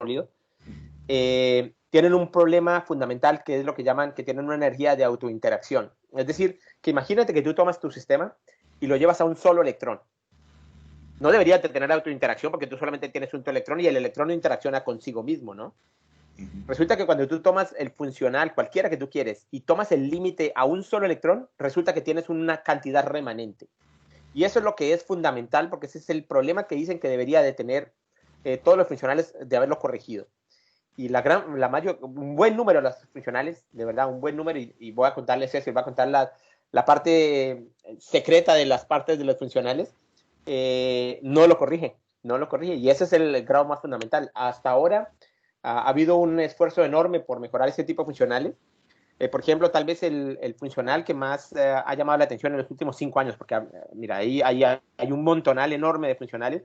sólido, tienen un problema fundamental que es lo que llaman que tienen una energía de autointeracción. Es decir, que imagínate que tú tomas tu sistema y lo llevas a un solo electrón. No debería de tener autointeracción porque tú solamente tienes un electrón y el electrón interacciona consigo mismo, ¿no? Resulta que cuando tú tomas el funcional, cualquiera que tú quieres, y tomas el límite a un solo electrón, resulta que tienes una cantidad remanente. Y eso es lo que es fundamental porque ese es el problema que dicen que debería de tener todos los funcionales de haberlo corregido. Y un buen número de las funcionales, de verdad, un buen número, y voy a contarles eso, y voy a contar la parte secreta de las partes de los funcionales, no lo corrige, y ese es el grado más fundamental. Hasta ahora ha habido un esfuerzo enorme por mejorar ese tipo de funcionales. Por ejemplo, tal vez el funcional que más ha llamado la atención en los últimos 5 años, porque mira, ahí hay un montonal enorme de funcionales,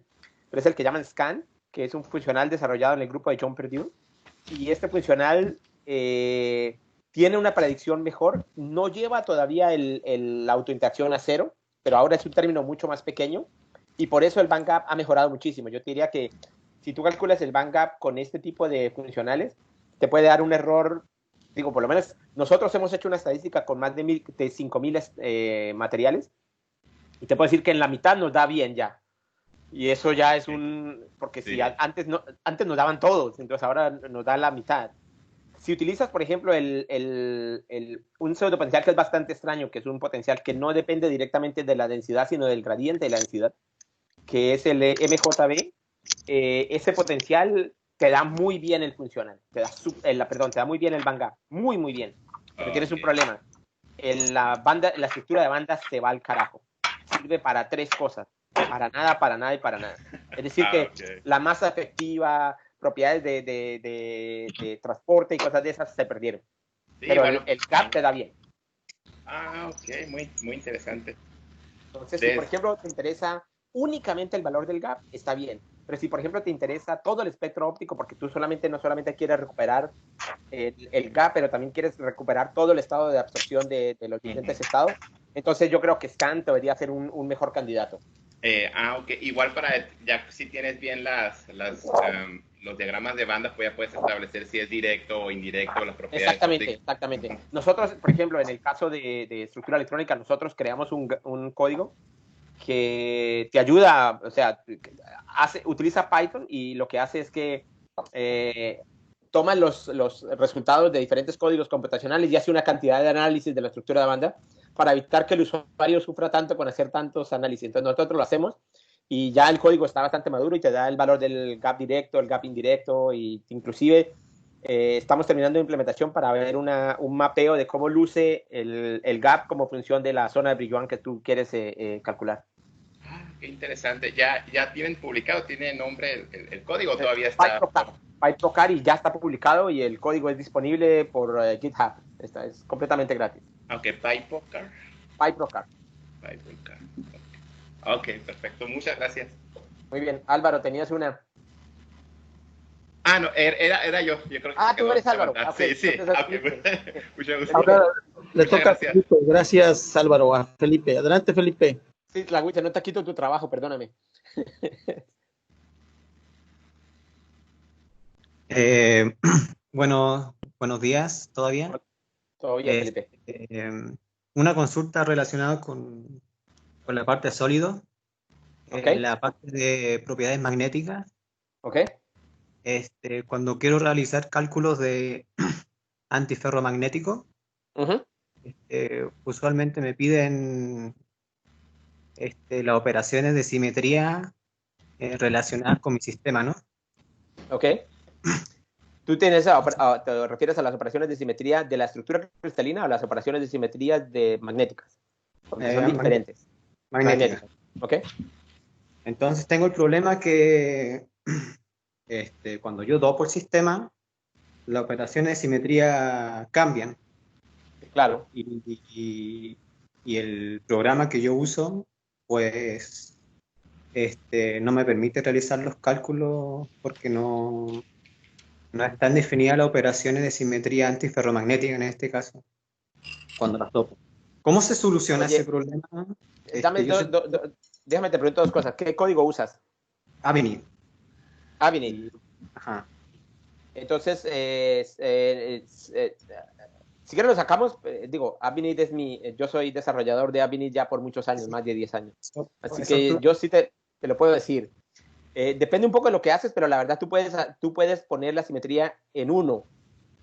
pero es el que llaman SCAN, que es un funcional desarrollado en el grupo de John Perdue, y este funcional tiene una predicción mejor, no lleva todavía la autointeracción a cero, pero ahora es un término mucho más pequeño, y por eso el bandgap ha mejorado muchísimo. Yo te diría que si tú calculas el bandgap con este tipo de funcionales, te puede dar un error, digo, por lo menos nosotros hemos hecho una estadística con más de 5,000 materiales, y te puedo decir que en la mitad nos da bien ya. Y eso ya es porque si antes nos daban todos, entonces ahora nos da la mitad. Si utilizas, por ejemplo, un pseudopotencial que es bastante extraño, que es un potencial que no depende directamente de la densidad, sino del gradiente de la densidad, que es el MJB, ese potencial te da muy bien el funcional, te da muy bien el bandgap, muy, muy bien. Pero tienes un problema. La estructura de bandas se va al carajo. Sirve para 3 cosas. Para nada, para nada y para nada. Es decir, que la masa efectiva, propiedades de transporte y cosas de esas se perdieron. Sí, pero bueno, el gap te da bien. Ok, muy, muy interesante. Entonces, si por ejemplo te interesa únicamente el valor del gap, está bien. Pero si por ejemplo te interesa todo el espectro óptico, porque tú no solamente quieres recuperar el gap, pero también quieres recuperar todo el estado de absorción de los diferentes estados, entonces yo creo que SCAN debería ser un mejor candidato. Ok. Igual ya si tienes bien los diagramas de bandas, pues ya puedes establecer si es directo o indirecto las propiedades. Exactamente. Nosotros, por ejemplo, en el caso de estructura electrónica, nosotros creamos un código que te ayuda, o sea, utiliza Python y lo que hace es que toma los resultados de diferentes códigos computacionales y hace una cantidad de análisis de la estructura de banda para evitar que el usuario sufra tanto con hacer tantos análisis. Entonces nosotros lo hacemos y ya el código está bastante maduro y te da el valor del gap directo, el gap indirecto, y inclusive estamos terminando la implementación para ver un mapeo de cómo luce el gap como función de la zona de Brillouin que tú quieres calcular. Qué interesante. ¿Ya tienen publicado, tiene nombre el código? ¿Todavía está? PyProcar, y ya está publicado y el código es disponible por GitHub. Es completamente gratis. Ok, PyProcar. PyProcar. Ok, perfecto. Muchas gracias. Muy bien. Álvaro, tenías una. No, era yo. Yo creo que tú eres Álvaro. Okay. Sí. Okay. Muchas gracias. Ahora le toca a Felipe. Gracias, Álvaro. A Felipe. Adelante, Felipe. Sí, Tlahuiche, no te quito tu trabajo, perdóname. Buenos días, ¿todavía? Todo bien, Felipe. Una consulta relacionada con la parte sólido, la parte de propiedades magnéticas. Cuando quiero realizar cálculos de antiferromagnético, usualmente me piden las operaciones de simetría relacionadas con mi sistema, ¿no? ¿Tú te refieres a las operaciones de simetría de la estructura cristalina o las operaciones de simetría magnéticas? Porque son diferentes. Magnéticas. Entonces tengo el problema que cuando yo dopo el sistema, las operaciones de simetría cambian. Claro. Y el programa que yo uso, pues, no me permite realizar los cálculos porque no están definidas las operaciones de simetría antiferromagnética en este caso, cuando las topo. ¿Cómo se soluciona ese problema? Déjame te pregunto 2 cosas. ¿Qué código usas? Avenir. Avenir. Ajá. Entonces, si quieren lo sacamos, digo, Avinit es yo soy desarrollador de Avinit ya por muchos años, más de 10 años. Así que yo sí te lo puedo decir. Depende un poco de lo que haces, pero la verdad tú puedes poner la simetría en 1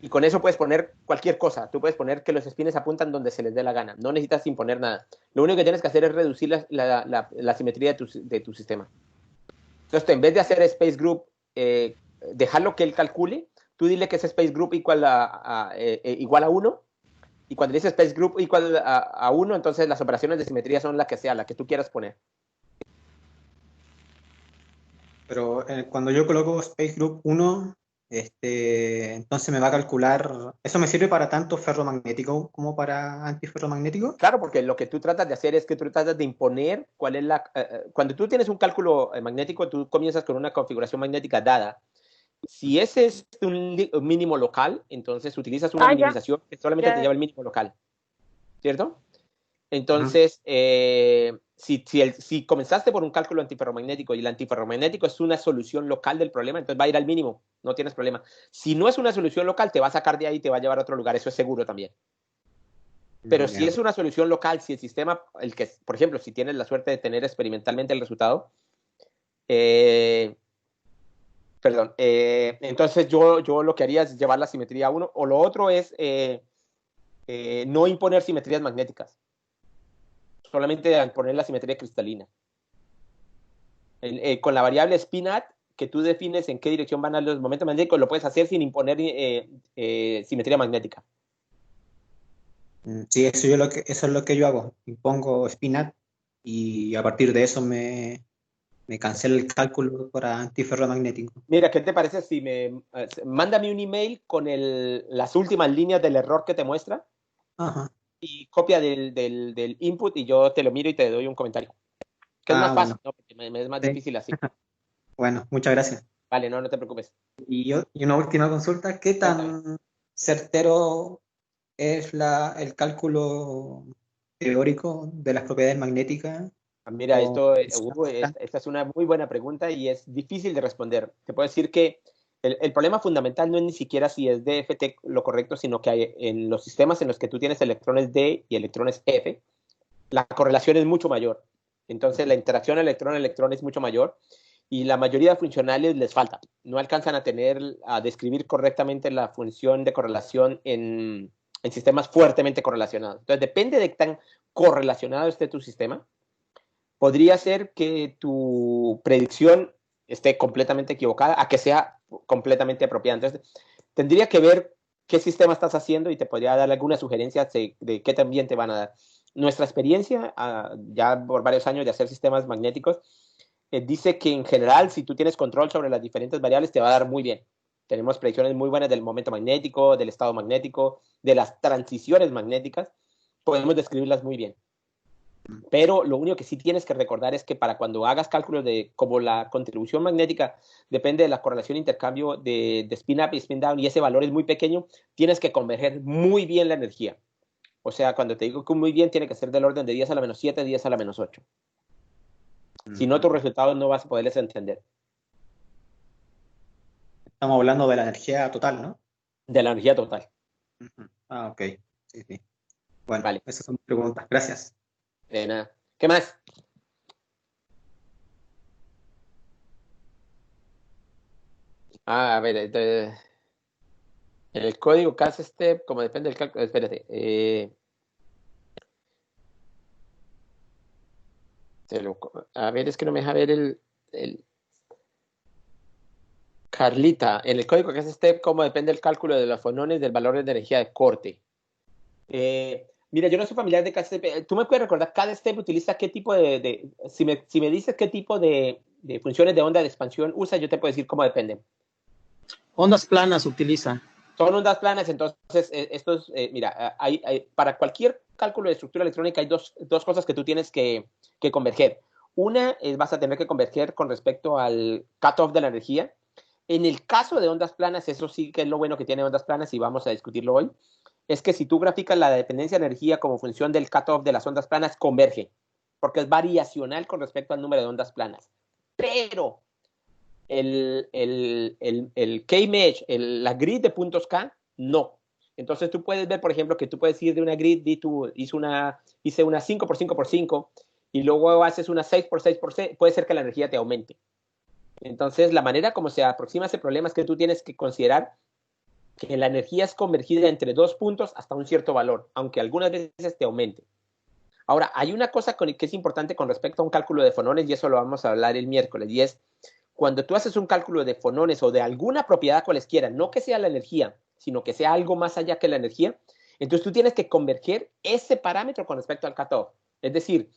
y con eso puedes poner cualquier cosa. Tú puedes poner que los espines apuntan donde se les dé la gana. No necesitas imponer nada. Lo único que tienes que hacer es reducir la simetría de tu sistema. Entonces, en vez de hacer Space Group, dejarlo que él calcule, tú dile que ese Space Group igual a 1, y cuando dice Space Group igual a 1, entonces las operaciones de simetría son la que tú quieras poner. Pero cuando yo coloco Space Group 1, entonces me va a calcular, ¿eso me sirve para tanto ferromagnético como para antiferromagnético? Claro, porque lo que tú tratas de hacer es que tú tratas de imponer cuál es cuando tú tienes un cálculo magnético, tú comienzas con una configuración magnética dada. Si ese es un mínimo local, entonces utilizas una minimización que solamente te lleva el mínimo local, ¿cierto? Entonces, si comenzaste por un cálculo antiferromagnético y el antiferromagnético es una solución local del problema, entonces va a ir al mínimo, no tienes problema. Si no es una solución local, te va a sacar de ahí y te va a llevar a otro lugar, eso es seguro también. Pero si es una solución local, si el sistema, por ejemplo, si tienes la suerte de tener experimentalmente el resultado, entonces yo lo que haría es llevar la simetría a 1, o lo otro es no imponer simetrías magnéticas, solamente poner la simetría cristalina. Con la variable spinat, que tú defines en qué dirección van a los momentos magnéticos, lo puedes hacer sin imponer simetría magnética. Sí, eso es lo que yo hago. Impongo spinat y a partir de eso me cancela el cálculo para antiferromagnético. Mira, ¿qué te parece si mándame un email con las últimas líneas del error que te muestra? Ajá. Y copia del input y yo te lo miro y te doy un comentario. Que es más fácil, ¿no? Porque me es más difícil así. Bueno, muchas gracias. Vale, no te preocupes. Y una última consulta, ¿qué tan certero es el cálculo teórico de las propiedades magnéticas? Mira, esta es una muy buena pregunta y es difícil de responder. Te puedo decir que el problema fundamental no es ni siquiera si es DFT lo correcto, sino que hay, en los sistemas en los que tú tienes electrones D y electrones F, la correlación es mucho mayor. Entonces, la interacción electrón-electrón es mucho mayor y la mayoría de funcionales les falta. No alcanzan a describir correctamente la función de correlación en sistemas fuertemente correlacionados. Entonces, depende de tan correlacionado esté tu sistema. Podría ser que tu predicción esté completamente equivocada a que sea completamente apropiada. Entonces, tendría que ver qué sistema estás haciendo y te podría dar algunas sugerencias de qué también te van a dar. Nuestra experiencia, ya por varios años de hacer sistemas magnéticos, dice que en general, si tú tienes control sobre las diferentes variables, te va a dar muy bien. Tenemos predicciones muy buenas del momento magnético, del estado magnético, de las transiciones magnéticas. Podemos describirlas muy bien. Pero lo único que sí tienes que recordar es que para cuando hagas cálculos de como la contribución magnética depende de la correlación intercambio de spin up y spin down y ese valor es muy pequeño, tienes que converger muy bien la energía. O sea, cuando te digo que muy bien, tiene que ser del orden de 10 a la menos 7, 10 a la menos 8. Si no, tus resultados no vas a poderles entender. Estamos hablando de la energía total, ¿no? De la energía total. Ah, ok. Sí, sí. Bueno, vale. Esas son mis preguntas. Gracias. De nada. ¿Qué más? A ver, el código cast step, como depende del cálculo, espérate. A ver, es que no me deja ver el Carlita, en el código cast step, como depende el cálculo de los fonones del valor de energía de corte. Mira, yo no soy familiar de cast step. ¿Tú me puedes recordar cada step utiliza qué tipo si me dices qué tipo de funciones de onda de expansión usa, yo te puedo decir cómo depende. Ondas planas utiliza. Son ondas planas, entonces mira, para cualquier cálculo de estructura electrónica hay dos cosas que tú tienes que converger. Una es vas a tener que converger con respecto al cutoff de la energía. En el caso de ondas planas, eso sí que es lo bueno que tiene ondas planas y vamos a discutirlo hoy, es que si tú graficas la dependencia de energía como función del cutoff de las ondas planas, converge, porque es variacional con respecto al número de ondas planas. Pero el K-Mesh, la grid de puntos K, no. Entonces tú puedes ver, por ejemplo, que tú puedes ir de una grid, hice una 5 por 5 por 5 y luego haces una 6 por 6 por 6, puede ser que la energía te aumente. Entonces, la manera como se aproxima ese problema es que tú tienes que considerar que la energía es convergida entre dos puntos hasta un cierto valor, aunque algunas veces te aumente. Ahora, hay una cosa que es importante con respecto a un cálculo de fonones, y eso lo vamos a hablar el miércoles, y es cuando tú haces un cálculo de fonones o de alguna propiedad cualesquiera, no que sea la energía, sino que sea algo más allá que la energía, entonces tú tienes que converger ese parámetro con respecto al cutoff. Es decir,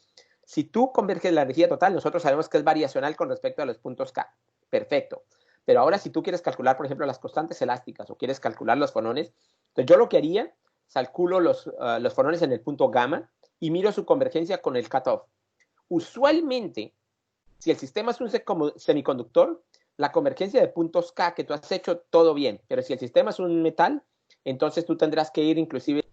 si tú converges la energía total, nosotros sabemos que es variacional con respecto a los puntos K. Perfecto. Pero ahora si tú quieres calcular, por ejemplo, las constantes elásticas o quieres calcular los fonones, entonces yo lo que haría, calculo los fonones en el punto gamma y miro su convergencia con el cutoff. Usualmente, si el sistema es un semiconductor, la convergencia de puntos K que tú has hecho, todo bien. Pero si el sistema es un metal, entonces tú tendrás que ir inclusive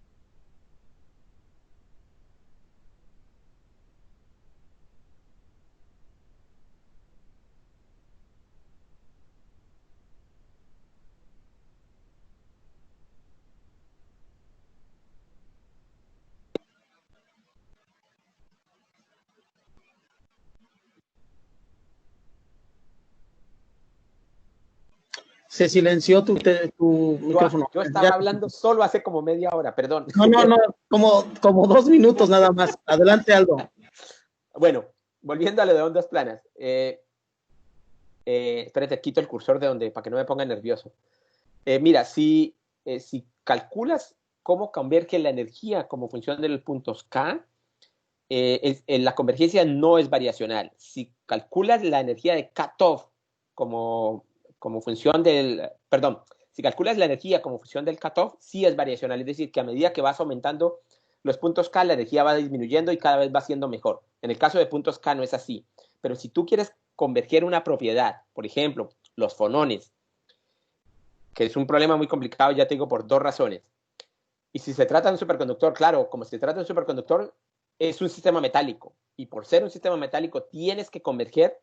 Se silenció tu micrófono. Yo estaba hablando solo hace como media hora, perdón. No, como 2 minutos nada más. Adelante, Aldo. Bueno, volviendo a lo de ondas planas. Espérate, quito el cursor de donde, para que no me ponga nervioso. Mira, si calculas cómo converge la energía como función de los puntos K, la convergencia no es variacional. Si calculas la energía de cutoff como función del, perdón, si calculas la energía como función del cutoff, sí es variacional. Es decir, que a medida que vas aumentando los puntos K, la energía va disminuyendo y cada vez va siendo mejor. En el caso de puntos K no es así. Pero si tú quieres converger una propiedad, por ejemplo, los fonones, que es un problema muy complicado, ya te digo, por dos razones. Y si se trata de un superconductor, claro, como se trata de un superconductor, es un sistema metálico. Y por ser un sistema metálico, tienes que converger,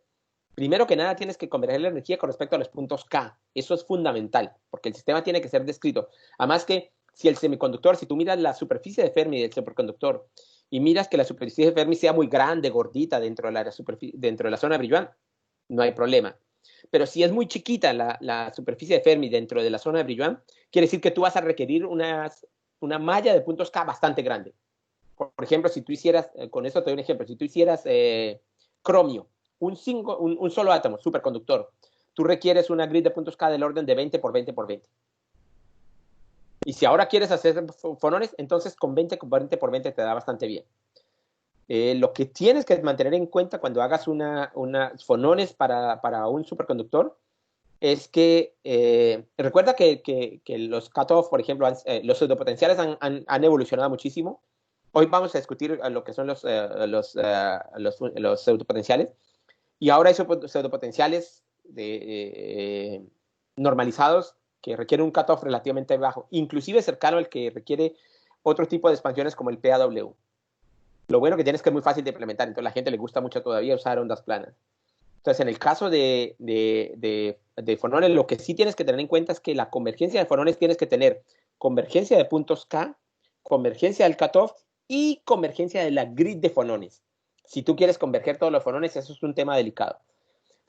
primero que nada, tienes que converger la energía con respecto a los puntos K. Eso es fundamental, porque el sistema tiene que ser descrito. Además que si el semiconductor, si tú miras la superficie de Fermi del superconductor y miras que la superficie de Fermi sea muy grande, gordita dentro de la zona de Brillouin, no hay problema. Pero si es muy chiquita la superficie de Fermi dentro de la zona de Brillouin, quiere decir que tú vas a requerir una malla de puntos K bastante grande. Por ejemplo, si tú hicieras, con esto te doy un ejemplo, si tú hicieras cromio, un solo átomo, superconductor, tú requieres una grid de puntos K del orden de 20 por 20 por 20. Y si ahora quieres hacer fonones, entonces con 20 por 20 por 20 te da bastante bien. Lo que tienes que mantener en cuenta cuando hagas unas fonones para un superconductor es que recuerda que los cutoff, por ejemplo, los pseudopotenciales han evolucionado muchísimo. Hoy vamos a discutir lo que son los pseudopotenciales. Y ahora hay pseudopotenciales normalizados que requieren un cutoff relativamente bajo, inclusive cercano al que requiere otro tipo de expansiones como el PAW. Lo bueno que tienes es que es muy fácil de implementar, entonces a la gente le gusta mucho todavía usar ondas planas. Entonces, en el caso de fonones, lo que sí tienes que tener en cuenta es que la convergencia de fonones tienes que tener convergencia de puntos K, convergencia del cutoff y convergencia de la grid de fonones. Si tú quieres converger todos los fonones, eso es un tema delicado.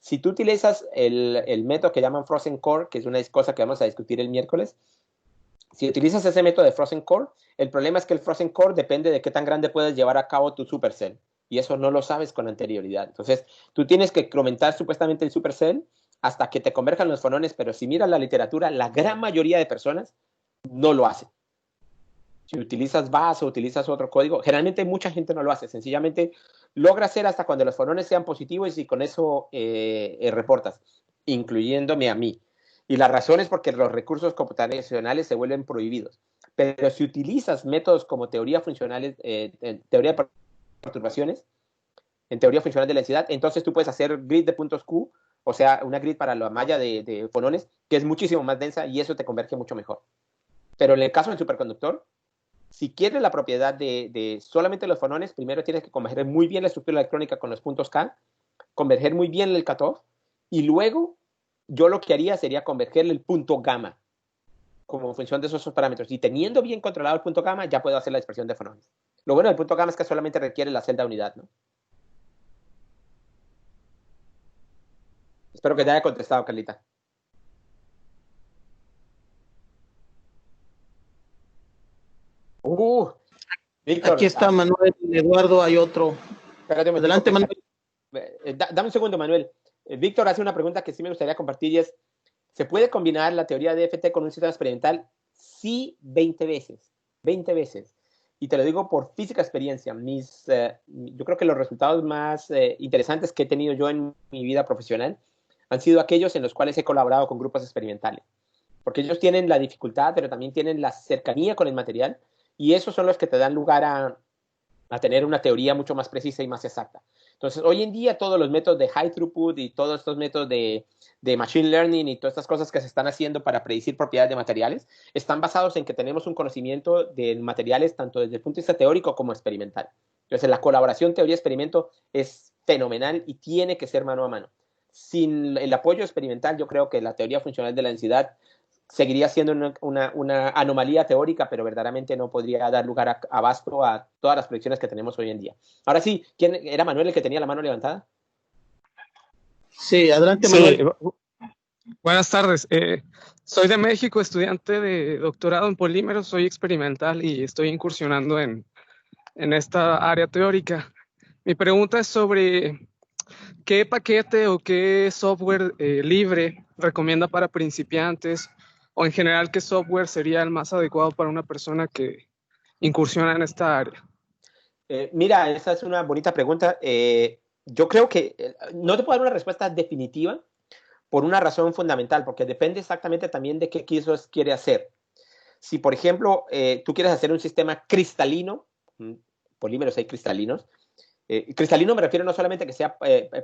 Si tú utilizas el método que llaman Frozen Core, que es una cosa que vamos a discutir el miércoles, si utilizas ese método de Frozen Core, el problema es que el Frozen Core depende de qué tan grande puedes llevar a cabo tu supercell. Y eso no lo sabes con anterioridad. Entonces, tú tienes que incrementar supuestamente el supercell hasta que te converjan los fonones, pero si miras la literatura, la gran mayoría de personas no lo hacen. Si utilizas BAS o utilizas otro código, generalmente mucha gente no lo hace. Sencillamente logra hacer hasta cuando los fonones sean positivos y con eso reportas, incluyéndome a mí. Y la razón es porque los recursos computacionales se vuelven prohibidos. Pero si utilizas métodos como teoría funcionales, teoría de perturbaciones, en teoría funcional de la densidad, entonces tú puedes hacer grid de puntos Q, o sea, una grid para la malla de fonones, que es muchísimo más densa y eso te converge mucho mejor. Pero en el caso del superconductor, si quieres la propiedad de solamente los fonones, primero tienes que converger muy bien la estructura electrónica con los puntos K, converger muy bien el cutoff, y luego yo lo que haría sería convergerle el punto gamma como función de esos parámetros. Y teniendo bien controlado el punto gamma, ya puedo hacer la dispersión de fonones. Lo bueno del punto gamma es que solamente requiere la celda unidad, ¿no? Espero que te haya contestado, Carlita. Víctor. Aquí está Manuel, Eduardo, hay otro. Espérate un Adelante, momento. Manuel. Dame un segundo, Manuel. Víctor hace una pregunta que sí me gustaría compartir y es, ¿se puede combinar la teoría de FT con un sistema experimental? Sí, 20 veces. 20 veces. Y te lo digo por física experiencia. Yo creo que los resultados más interesantes que he tenido yo en mi vida profesional han sido aquellos en los cuales he colaborado con grupos experimentales. Porque ellos tienen la dificultad, pero también tienen la cercanía con el material, y esos son los que te dan lugar a tener una teoría mucho más precisa y más exacta. Entonces, hoy en día todos los métodos de high throughput y todos estos métodos de machine learning y todas estas cosas que se están haciendo para predecir propiedades de materiales están basados en que tenemos un conocimiento de materiales tanto desde el punto de vista teórico como experimental. Entonces, la colaboración teoría-experimento es fenomenal y tiene que ser mano a mano. Sin el apoyo experimental, yo creo que la teoría funcional de la densidad seguiría siendo una anomalía teórica, pero verdaderamente no podría dar lugar a abasto a todas las predicciones que tenemos hoy en día. Ahora sí, ¿quién era Manuel el que tenía la mano levantada? Sí, adelante, Manuel. Sí. Buenas tardes. Soy de México, estudiante de doctorado en polímeros, soy experimental y estoy incursionando en esta área teórica. Mi pregunta es sobre qué paquete o qué software libre recomienda para principiantes, o en general qué software sería el más adecuado para una persona que incursiona en esta área. Mira, esa es una bonita pregunta. Yo creo que no te puedo dar una respuesta definitiva por una razón fundamental, porque depende exactamente también de qué quisos quiere hacer. Si, por ejemplo, tú quieres hacer un sistema cristalino, polímeros hay cristalinos, cristalino me refiero no solamente a que sea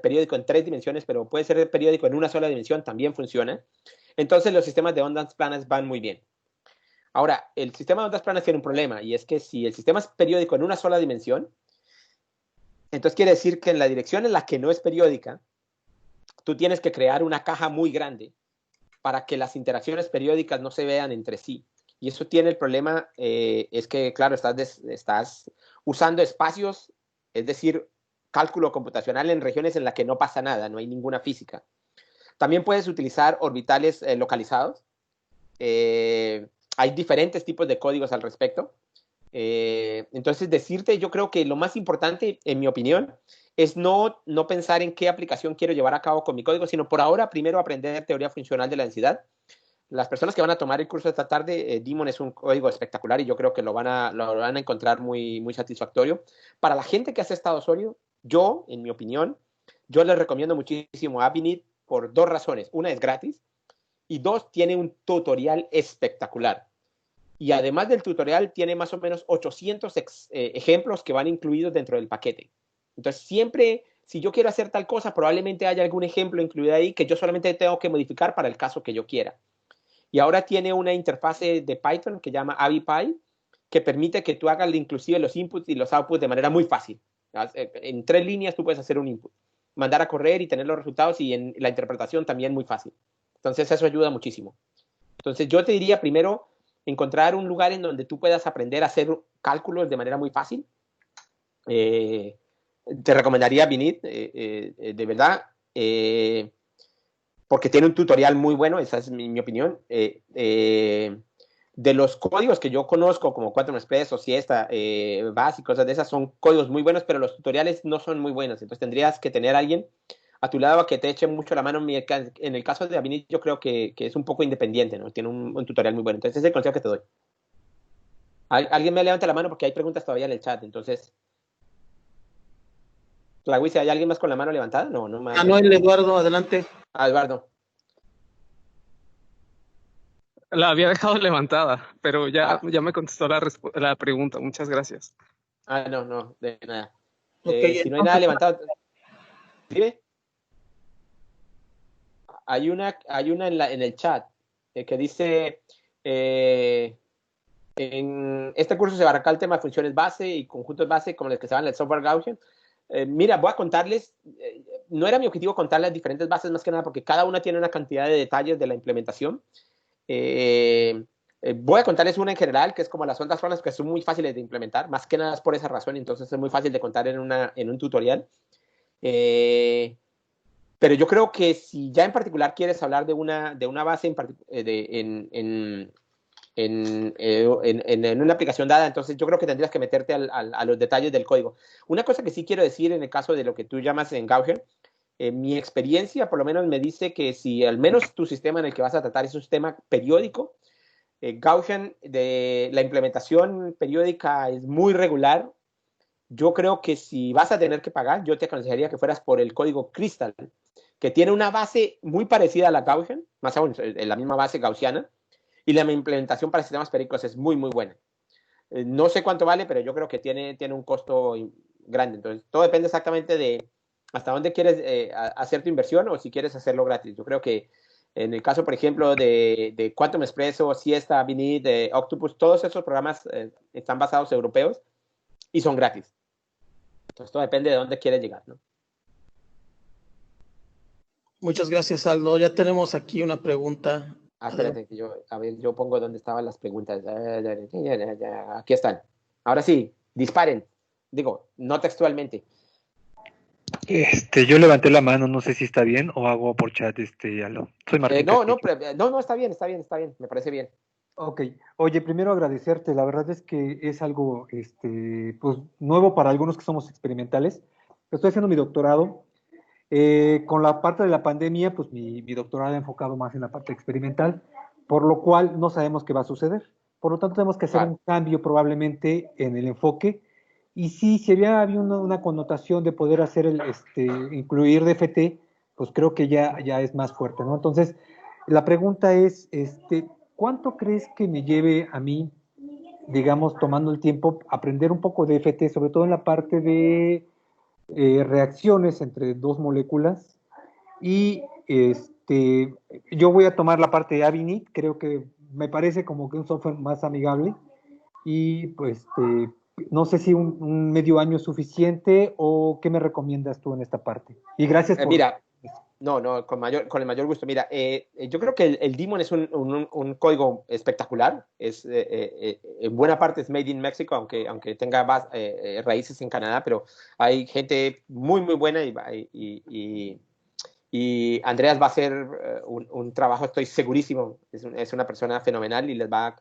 periódico en 3 dimensiones, pero puede ser periódico en una sola dimensión, también funciona. Entonces los sistemas de ondas planas van muy bien. Ahora, el sistema de ondas planas tiene un problema, y es que si el sistema es periódico en una sola dimensión, entonces quiere decir que en la dirección en la que no es periódica, tú tienes que crear una caja muy grande para que las interacciones periódicas no se vean entre sí. Y eso tiene el problema, es que, claro, estás usando espacios, es decir, cálculo computacional en regiones en las que no pasa nada, no hay ninguna física. También puedes utilizar orbitales localizados. Hay diferentes tipos de códigos al respecto. Entonces, decirte, yo creo que lo más importante, en mi opinión, es no pensar en qué aplicación quiero llevar a cabo con mi código, sino por ahora primero aprender teoría funcional de la densidad. Las personas que van a tomar el curso esta tarde, Daemon es un código espectacular y yo creo que lo van a encontrar muy, muy satisfactorio. Para la gente que hace estado sólido, yo, en mi opinión, yo les recomiendo muchísimo Abinit por 2 razones. Una es gratis y 2 tiene un tutorial espectacular. Y además del tutorial tiene más o menos 800 ejemplos que van incluidos dentro del paquete. Entonces siempre, si yo quiero hacer tal cosa, probablemente haya algún ejemplo incluido ahí que yo solamente tengo que modificar para el caso que yo quiera. Y ahora tiene una interfase de Python que llama AviPy, que permite que tú hagas inclusive los inputs y los outputs de manera muy fácil. En 3 líneas tú puedes hacer un input, mandar a correr y tener los resultados, y en la interpretación también muy fácil. Entonces eso ayuda muchísimo. Entonces yo te diría primero encontrar un lugar en donde tú puedas aprender a hacer cálculos de manera muy fácil. Te recomendaría Binit, de verdad, porque tiene un tutorial muy bueno, esa es mi opinión. De los códigos que yo conozco, como Quantum Express o Siesta, Bash y cosas de esas, son códigos muy buenos, pero los tutoriales no son muy buenos. Entonces tendrías que tener a alguien a tu lado a que te eche mucho la mano. En el caso de Avinit, yo creo que es un poco independiente, ¿no? Tiene un tutorial muy bueno. Entonces, ese es el consejo que te doy. Alguien me levanta la mano porque hay preguntas todavía en el chat. Entonces, Tlahuize, ¿hay alguien más con la mano levantada? No más. Manuel, Eduardo, adelante. Eduardo. La había dejado levantada, pero ya me contestó la pregunta. Muchas gracias. No, de nada. Okay, si no hay nada levantado, ¿dime? Hay una en el chat que dice, en este curso se abarca el tema de funciones base y conjuntos base como los que se van en el software Gaussian. Mira, voy a contarles, no era mi objetivo contar las diferentes bases más que nada porque cada una tiene una cantidad de detalles de la implementación. Voy a contarles una en general, que es como las ondas planas, que son muy fáciles de implementar, más que nada es por esa razón, entonces es muy fácil de contar en un tutorial. Pero yo creo que si ya en particular quieres hablar de una base en una aplicación dada, entonces yo creo que tendrías que meterte a los detalles del código. Una cosa que sí quiero decir en el caso de lo que tú llamas en Gaussian, mi experiencia por lo menos me dice que si al menos tu sistema en el que vas a tratar es un sistema periódico, Gaussian, de la implementación periódica es muy regular. Yo creo que si vas a tener que pagar, yo te aconsejaría que fueras por el código Crystal, que tiene una base muy parecida a la Gaussian, más aún, la misma base gaussiana, y la implementación para sistemas periódicos es muy, muy buena. No sé cuánto vale, pero yo creo que tiene un costo grande. Entonces, todo depende exactamente de hasta dónde quieres hacer tu inversión o si quieres hacerlo gratis. Yo creo que en el caso, por ejemplo, de Quantum Espresso, Siesta, Binit, Octopus, todos esos programas están basados europeos y son gratis. Entonces, todo depende de dónde quieres llegar, ¿no? Muchas gracias, Aldo. Ya tenemos aquí una pregunta. Espérate, que yo pongo dónde estaban las preguntas. Aquí están. Ahora sí, disparen. Digo, no textualmente. Yo levanté la mano, no sé si está bien o hago por chat, Aldo. Soy Martín No, está bien, me parece bien. Ok, oye, primero agradecerte, la verdad es que es algo pues, nuevo para algunos que somos experimentales. Estoy haciendo mi doctorado. Con la parte de la pandemia, pues mi doctorado ha enfocado más en la parte experimental, por lo cual no sabemos qué va a suceder. Por lo tanto, tenemos que hacer un cambio probablemente en el enfoque. Y sí, si había una connotación de poder hacer incluir DFT, pues creo que ya es más fuerte, ¿no? Entonces, la pregunta es, ¿cuánto crees que me lleve a mí, digamos, tomando el tiempo, aprender un poco de DFT, sobre todo en la parte de reacciones entre dos moléculas? Y yo voy a tomar la parte de Avinit, creo que me parece como que un software más amigable, y pues no sé si un medio año es suficiente o qué me recomiendas tú en esta parte. Y gracias por... Mira, no, con el mayor gusto. Mira, yo creo que el Daemon es un código espectacular. En buena parte es made in Mexico, aunque tenga raíces en Canadá, pero hay gente muy, muy buena y Andreas va a hacer un trabajo, estoy segurísimo. Es una persona fenomenal y les va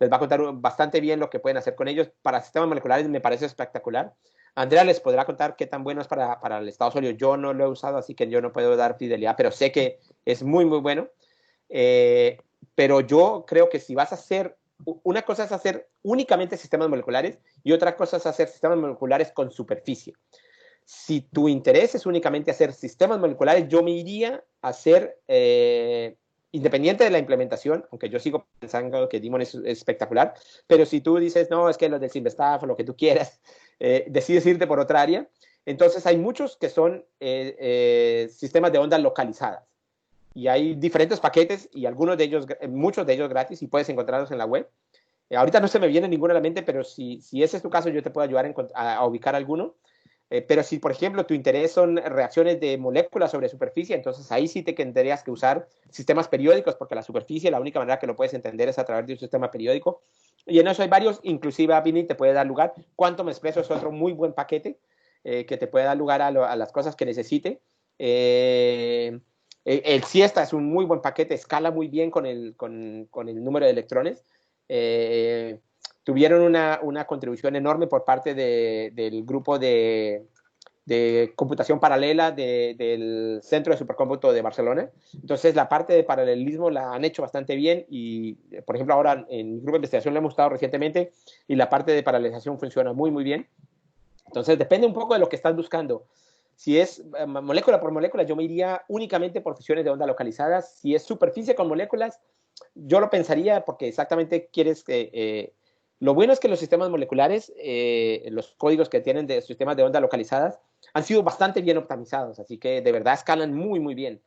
a contar bastante bien lo que pueden hacer con ellos. Para sistemas moleculares me parece espectacular. Andrea les podrá contar qué tan bueno es para el estado sólido. Yo no lo he usado, así que yo no puedo dar fidelidad, pero sé que es muy, muy bueno. Pero yo creo que si vas a hacer, una cosa es hacer únicamente sistemas moleculares y otra cosa es hacer sistemas moleculares con superficie. Si tu interés es únicamente hacer sistemas moleculares, yo me iría a hacer, independiente de la implementación, aunque yo sigo pensando que Daemon es espectacular, pero si tú dices, no, es que los del Simvestaff o lo que tú quieras, decides irte por otra área, entonces hay muchos que son sistemas de ondas localizadas. Y hay diferentes paquetes y muchos de ellos gratis y puedes encontrarlos en la web. Ahorita no se me viene ninguno a la mente, pero si ese es tu caso, yo te puedo ayudar a ubicar alguno. Pero si, por ejemplo, tu interés son reacciones de moléculas sobre superficie, entonces ahí sí te tendrías que usar sistemas periódicos, porque la superficie, la única manera que lo puedes entender es a través de un sistema periódico. Y en eso hay varios, inclusive Avinit te puede dar lugar. Quantum Espresso es otro muy buen paquete que te puede dar lugar a las cosas que necesite. El Siesta es un muy buen paquete, escala muy bien con el número de electrones. Tuvieron una contribución enorme por parte del grupo de computación paralela del Centro de Supercómputo de Barcelona. Entonces, la parte de paralelismo la han hecho bastante bien y, por ejemplo, ahora en mi grupo de investigación lo hemos estado recientemente y la parte de paralelización funciona muy, muy bien. Entonces, depende un poco de lo que estás buscando. Si es molécula por molécula, yo me iría únicamente por fusiones de onda localizadas. Si es superficie con moléculas, yo lo pensaría porque exactamente quieres que... lo bueno es que los sistemas moleculares, los códigos que tienen de sistemas de onda localizadas, han sido bastante bien optimizados, así que de verdad escalan muy, muy bien.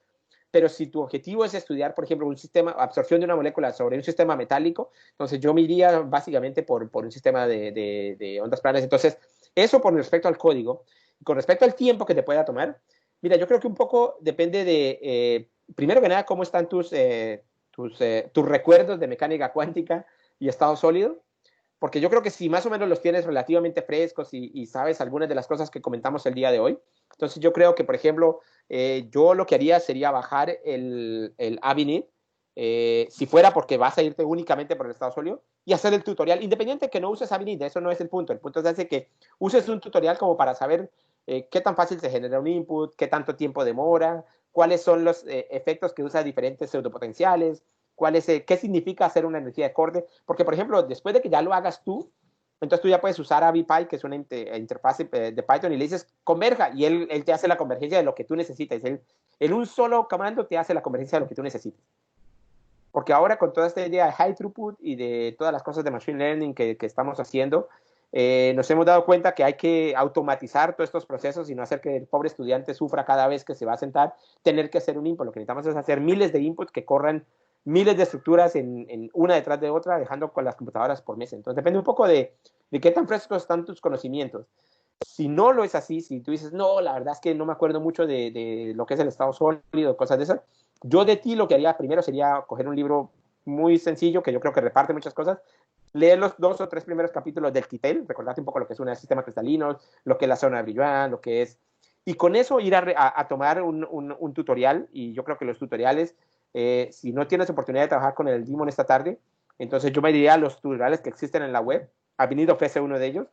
Pero si tu objetivo es estudiar, por ejemplo, absorción de una molécula sobre un sistema metálico, entonces yo me iría básicamente por un sistema de ondas planas. Entonces, eso por respecto al código. Con respecto al tiempo que te pueda tomar, Mira, yo creo que un poco depende de, primero que nada, cómo están tus recuerdos de mecánica cuántica y estado sólido, porque yo creo que si más o menos los tienes relativamente frescos y sabes algunas de las cosas que comentamos el día de hoy, entonces yo creo que, por ejemplo, yo lo que haría sería bajar el Avinit, si fuera porque vas a irte únicamente por el estado sólido, y hacer el tutorial, independiente que no uses Avinit, eso no es el punto es hacer que uses un tutorial como para saber qué tan fácil se genera un input, qué tanto tiempo demora, cuáles son los efectos que usa diferentes pseudopotenciales, qué significa hacer una energía de acorde, porque por ejemplo, después de que ya lo hagas tú, entonces tú ya puedes usar AviPy, que es una interfaz de Python, y le dices converja, y él te hace la convergencia de lo que tú necesitas. Él un solo comando te hace la convergencia de lo que tú necesitas. Porque ahora con toda esta idea de high throughput y de todas las cosas de machine learning que estamos haciendo, nos hemos dado cuenta que hay que automatizar todos estos procesos y no hacer que el pobre estudiante sufra cada vez que se va a sentar, tener que hacer un input. Lo que necesitamos es hacer miles de inputs que corran miles de estructuras en una detrás de otra, dejando con las computadoras por mes. Entonces depende un poco de qué tan frescos están tus conocimientos. Si no lo es así, si tú dices, no, la verdad es que no me acuerdo mucho de lo que es el estado sólido, cosas de esas, yo de ti lo que haría primero sería coger un libro muy sencillo, que yo creo que reparte muchas cosas, leer los 2 o 3 primeros capítulos del TITEL, recordarte un poco lo que es un sistema cristalino, lo que es la zona de Brillouin, lo que es... Y con eso ir a tomar un tutorial, y yo creo que los tutoriales, si no tienes oportunidad de trabajar con el Daemon esta tarde, entonces yo me diría a los tutoriales que existen en la web, Avinit ofrece uno de ellos,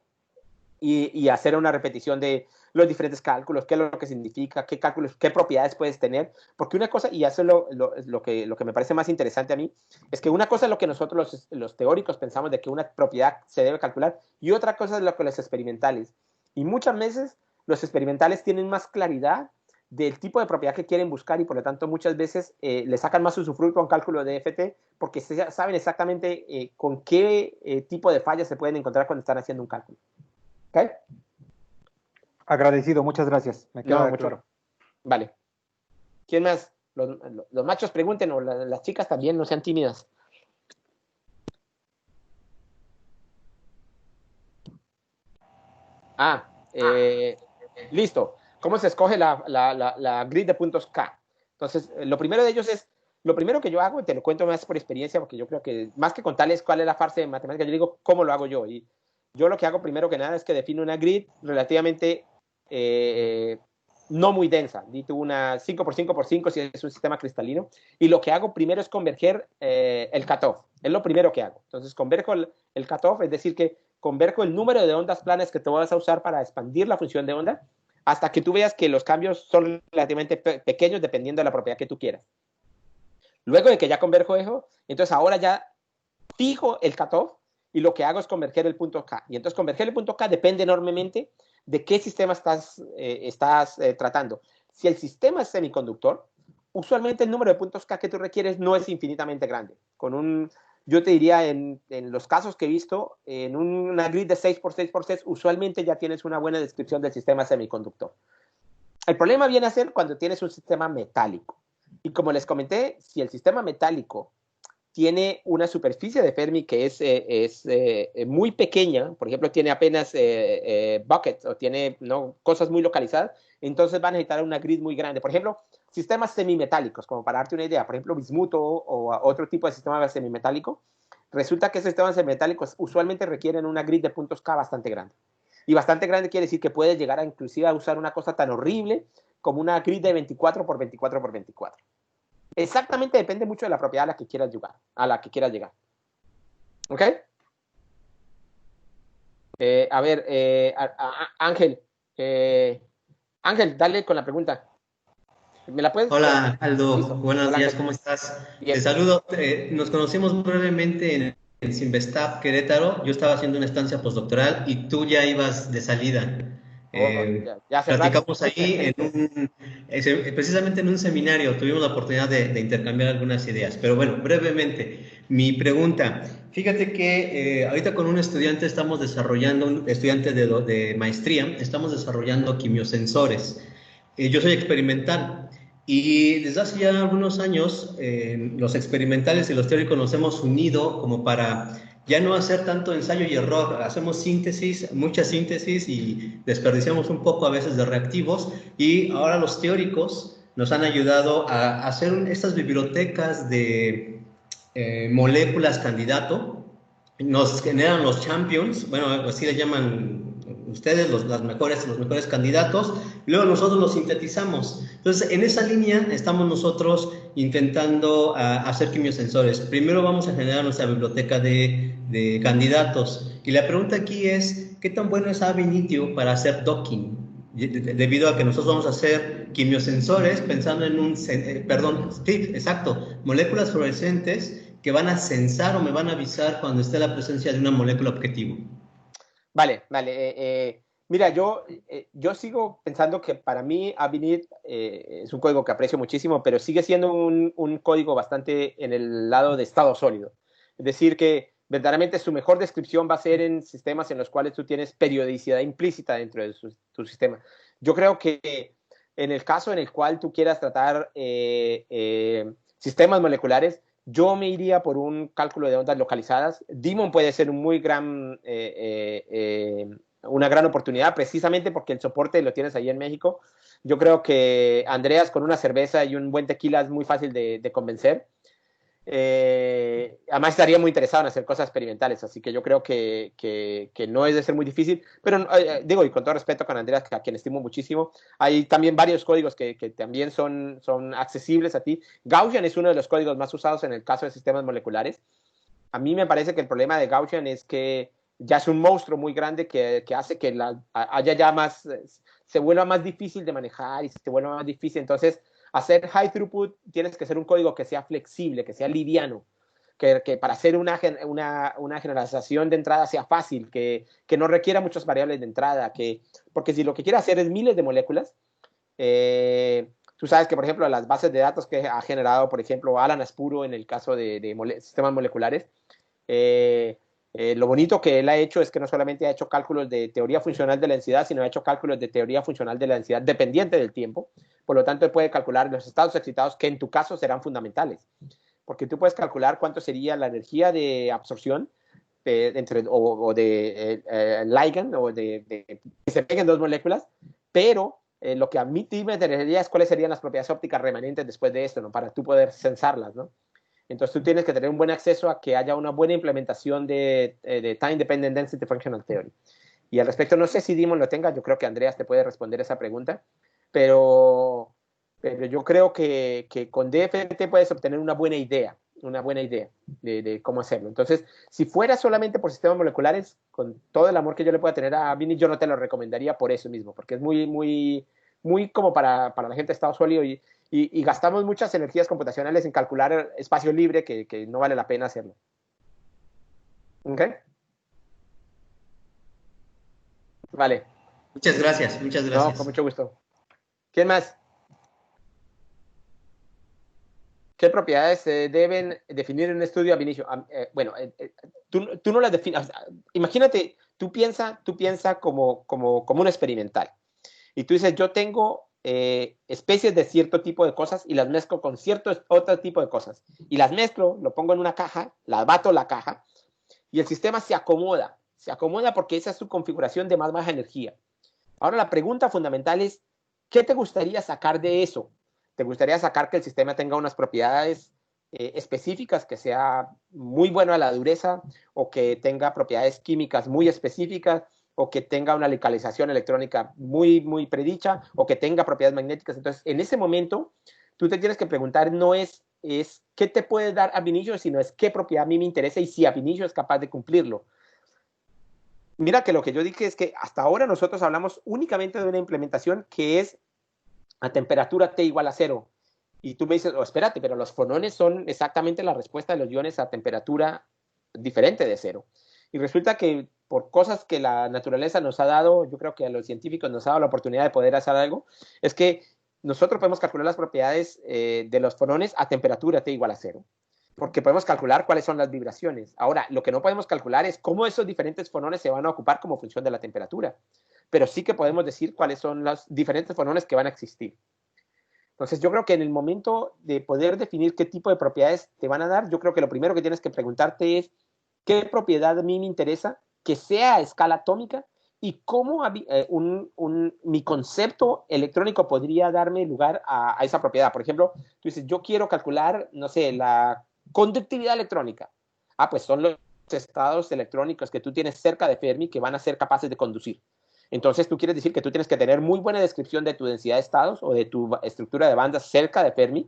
y hacer una repetición de los diferentes cálculos, qué es lo que significa, qué cálculos, qué propiedades puedes tener, porque una cosa, y eso es lo que me parece más interesante a mí, es que una cosa es lo que nosotros los teóricos pensamos de que una propiedad se debe calcular, y otra cosa es lo que los experimentales, y muchas veces los experimentales tienen más claridad del tipo de propiedad que quieren buscar, y por lo tanto muchas veces le sacan más usufructo a un cálculo de FT, porque saben exactamente con qué tipo de fallas se pueden encontrar cuando están haciendo un cálculo. ¿Okay? Agradecido, muchas gracias. Me queda mucho. claro. Vale. ¿Quién más? Los machos pregunten, o las chicas también, no sean tímidas. Listo. ¿Cómo se escoge la grid de puntos K? Entonces, lo primero de ellos es, lo primero que yo hago, y te lo cuento más por experiencia, porque yo creo que más que contarles cuál es la fase de matemática, yo digo cómo lo hago yo. Y yo lo que hago primero que nada es que defino una grid relativamente no muy densa. Dito una 5x5x5 si es un sistema cristalino. Y lo que hago primero es converger el cutoff. Es lo primero que hago. Entonces, converjo el cutoff, es decir, que converjo el número de ondas planas que te vas a usar para expandir la función de onda hasta que tú veas que los cambios son relativamente pequeños dependiendo de la propiedad que tú quieras. Luego de que ya converjo eso, entonces ahora ya fijo el cutoff y lo que hago es converger el punto K. Y entonces converger el punto K depende enormemente de qué sistema estás tratando. Si el sistema es semiconductor, usualmente el número de puntos K que tú requieres no es infinitamente grande. Yo te diría, en los casos que he visto, en una grid de 6x6x6, usualmente ya tienes una buena descripción del sistema semiconductor. El problema viene a ser cuando tienes un sistema metálico. Y como les comenté, si el sistema metálico tiene una superficie de Fermi que es muy pequeña, por ejemplo, tiene apenas buckets o tiene cosas muy localizadas, entonces van a necesitar una grid muy grande. Por ejemplo, sistemas semimetálicos, como para darte una idea, por ejemplo, bismuto o otro tipo de sistema semimetálico, resulta que esos sistemas semimetálicos usualmente requieren una grid de puntos K bastante grande. Y bastante grande quiere decir que puedes llegar a inclusive a usar una cosa tan horrible como una grid de 24x24x24. Exactamente, depende mucho de la propiedad a la que quieras llegar. ¿Ok? A ver, Ángel. Ángel, dale con la pregunta. ¿Me la puedes? Hola, Aldo. Listo. Buenos Hola, días, Ángel. ¿cómo estás? Bien. Te saludo. Nos conocimos brevemente en Simvestab, Querétaro. Yo estaba haciendo una estancia postdoctoral y tú ya ibas de salida. Ya hace Platicamos rato. ahí precisamente en un seminario, tuvimos la oportunidad de intercambiar algunas ideas. Pero bueno, brevemente, mi pregunta. Fíjate que ahorita con un estudiante estamos desarrollando, un estudiante de maestría, estamos desarrollando quimiosensores. Yo soy experimental y desde hace ya algunos años los experimentales y los teóricos nos hemos unido como para ya no hacer tanto ensayo y error, hacemos síntesis, mucha síntesis y desperdiciamos un poco a veces de reactivos, y ahora los teóricos nos han ayudado a hacer estas bibliotecas de moléculas candidato, nos generan los champions, bueno, así le llaman ustedes, los mejores candidatos, y luego nosotros los sintetizamos. Entonces, en esa línea estamos nosotros intentando hacer quimiosensores. Primero vamos a generar nuestra biblioteca de candidatos, y la pregunta aquí es, ¿qué tan bueno es ab initio para hacer docking? Debido a que nosotros vamos a hacer quimiosensores pensando en moléculas fluorescentes que van a sensar o me van a avisar cuando esté la presencia de una molécula objetivo. Vale. Mira, yo sigo pensando que para mí Abinit es un código que aprecio muchísimo, pero sigue siendo un código bastante en el lado de estado sólido. Es decir, que verdaderamente su mejor descripción va a ser en sistemas en los cuales tú tienes periodicidad implícita dentro de tu sistema. Yo creo que en el caso en el cual tú quieras tratar sistemas moleculares, yo me iría por un cálculo de ondas localizadas. Daemon puede ser una gran oportunidad, precisamente porque el soporte lo tienes ahí en México. Yo creo que Andreas con una cerveza y un buen tequila es muy fácil de convencer. Además estaría muy interesado en hacer cosas experimentales, así que yo creo que no es de ser muy difícil, pero digo, y con todo respeto con Andreas, a quien estimo muchísimo, hay también varios códigos que también son accesibles a ti. Gaussian es uno de los códigos más usados en el caso de sistemas moleculares. A mí me parece que el problema de Gaussian es que ya es un monstruo muy grande que hace que haya ya más, se vuelva más difícil de manejar y se vuelva más difícil. Entonces, hacer high throughput tienes que hacer un código que sea flexible, que sea liviano, que para hacer una generalización de entrada sea fácil, que no requiera muchas variables de entrada, porque si lo que quieres hacer es miles de moléculas, tú sabes que, por ejemplo, las bases de datos que ha generado, por ejemplo, Alan Aspuro en el caso de sistemas moleculares, lo bonito que él ha hecho es que no solamente ha hecho cálculos de teoría funcional de la densidad, sino ha hecho cálculos de teoría funcional de la densidad dependiente del tiempo. Por lo tanto, él puede calcular los estados excitados que en tu caso serán fundamentales. Porque tú puedes calcular cuánto sería la energía de absorción de ligand, o de que se peguen dos moléculas, pero lo que a mí me interesaría es cuáles serían las propiedades ópticas remanentes después de esto, ¿no? Para tú poder censarlas, ¿no? Entonces tú tienes que tener un buen acceso a que haya una buena implementación de Time Dependent Density Functional Theory. Y al respecto, no sé si Daemon lo tenga, yo creo que Andreas te puede responder esa pregunta, pero yo creo que con DFT puedes obtener una buena idea de cómo hacerlo. Entonces, si fuera solamente por sistemas moleculares, con todo el amor que yo le pueda tener a Vini, yo no te lo recomendaría por eso mismo, porque es muy como para la gente de estado sólido y gastamos muchas energías computacionales en calcular espacio libre que no vale la pena hacerlo. ¿Ok? Vale. Muchas gracias. No, con mucho gusto. ¿Quién más? ¿Qué propiedades se deben definir en un estudio ab initio? Tú no las defines. Imagínate, tú piensa como un experimental. Y tú dices, yo tengo especies de cierto tipo de cosas y las mezclo con cierto otro tipo de cosas. Y las mezclo, lo pongo en una caja, las bato la caja y el sistema se acomoda. Se acomoda porque esa es su configuración de más baja energía. Ahora la pregunta fundamental es, ¿qué te gustaría sacar de eso? ¿Te gustaría sacar que el sistema tenga unas propiedades específicas, que sea muy bueno a la dureza, o que tenga propiedades químicas muy específicas, o que tenga una localización electrónica muy predicha, o que tenga propiedades magnéticas? Entonces, en ese momento, tú te tienes que preguntar, no es qué te puede dar ab initio, sino es qué propiedad a mí me interesa y si ab initio es capaz de cumplirlo. Mira que lo que yo dije es que hasta ahora nosotros hablamos únicamente de una implementación que es a temperatura T igual a 0. Y tú me dices, espérate, pero los fonones son exactamente la respuesta de los iones a temperatura diferente de 0. Y resulta que por cosas que la naturaleza nos ha dado, yo creo que a los científicos nos ha dado la oportunidad de poder hacer algo, es que nosotros podemos calcular las propiedades de los fonones a temperatura T igual a 0. Porque podemos calcular cuáles son las vibraciones. Ahora, lo que no podemos calcular es cómo esos diferentes fonones se van a ocupar como función de la temperatura. Pero sí que podemos decir cuáles son los diferentes fonones que van a existir. Entonces, yo creo que en el momento de poder definir qué tipo de propiedades te van a dar, yo creo que lo primero que tienes que preguntarte es qué propiedad a mí me interesa que sea a escala atómica y cómo mi concepto electrónico podría darme lugar a esa propiedad. Por ejemplo, tú dices, yo quiero calcular, no sé, la conductividad electrónica. Ah, pues son los estados electrónicos que tú tienes cerca de Fermi que van a ser capaces de conducir. Entonces, tú quieres decir que tú tienes que tener muy buena descripción de tu densidad de estados o de tu estructura de bandas cerca de Fermi,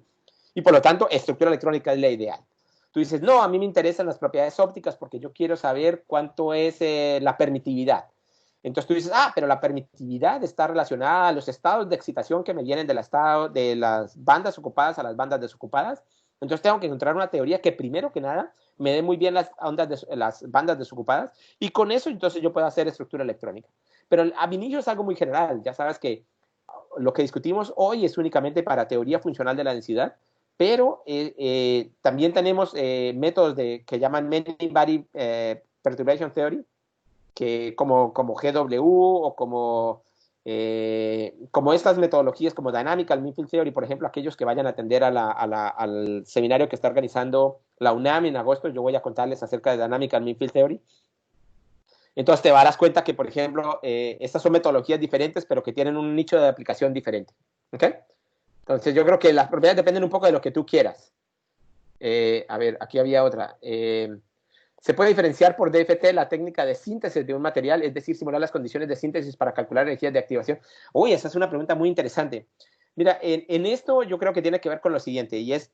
y por lo tanto, estructura electrónica es la ideal. Tú dices, no, a mí me interesan las propiedades ópticas porque yo quiero saber cuánto es la permitividad. Entonces tú dices, pero la permitividad está relacionada a los estados de excitación que me vienen de las bandas ocupadas a las bandas desocupadas. Entonces tengo que encontrar una teoría que primero que nada me dé muy bien las bandas desocupadas, y con eso entonces yo puedo hacer estructura electrónica. Pero ab initio es algo muy general. Ya sabes que lo que discutimos hoy es únicamente para teoría funcional de la densidad, pero también tenemos métodos que llaman Many Body Perturbation Theory, que como GW o como estas metodologías como Dynamical Mean-Field Theory, por ejemplo, aquellos que vayan a atender al seminario que está organizando la UNAM en agosto, yo voy a contarles acerca de Dynamical Mean-Field Theory. Entonces te darás cuenta que, por ejemplo, estas son metodologías diferentes, pero que tienen un nicho de aplicación diferente. ¿Ok? Entonces yo creo que las propiedades dependen un poco de lo que tú quieras. A ver, aquí había otra. Se puede diferenciar por DFT la técnica de síntesis de un material, es decir, simular las condiciones de síntesis para calcular energías de activación. Uy, esa es una pregunta muy interesante. Mira, en esto yo creo que tiene que ver con lo siguiente, y es,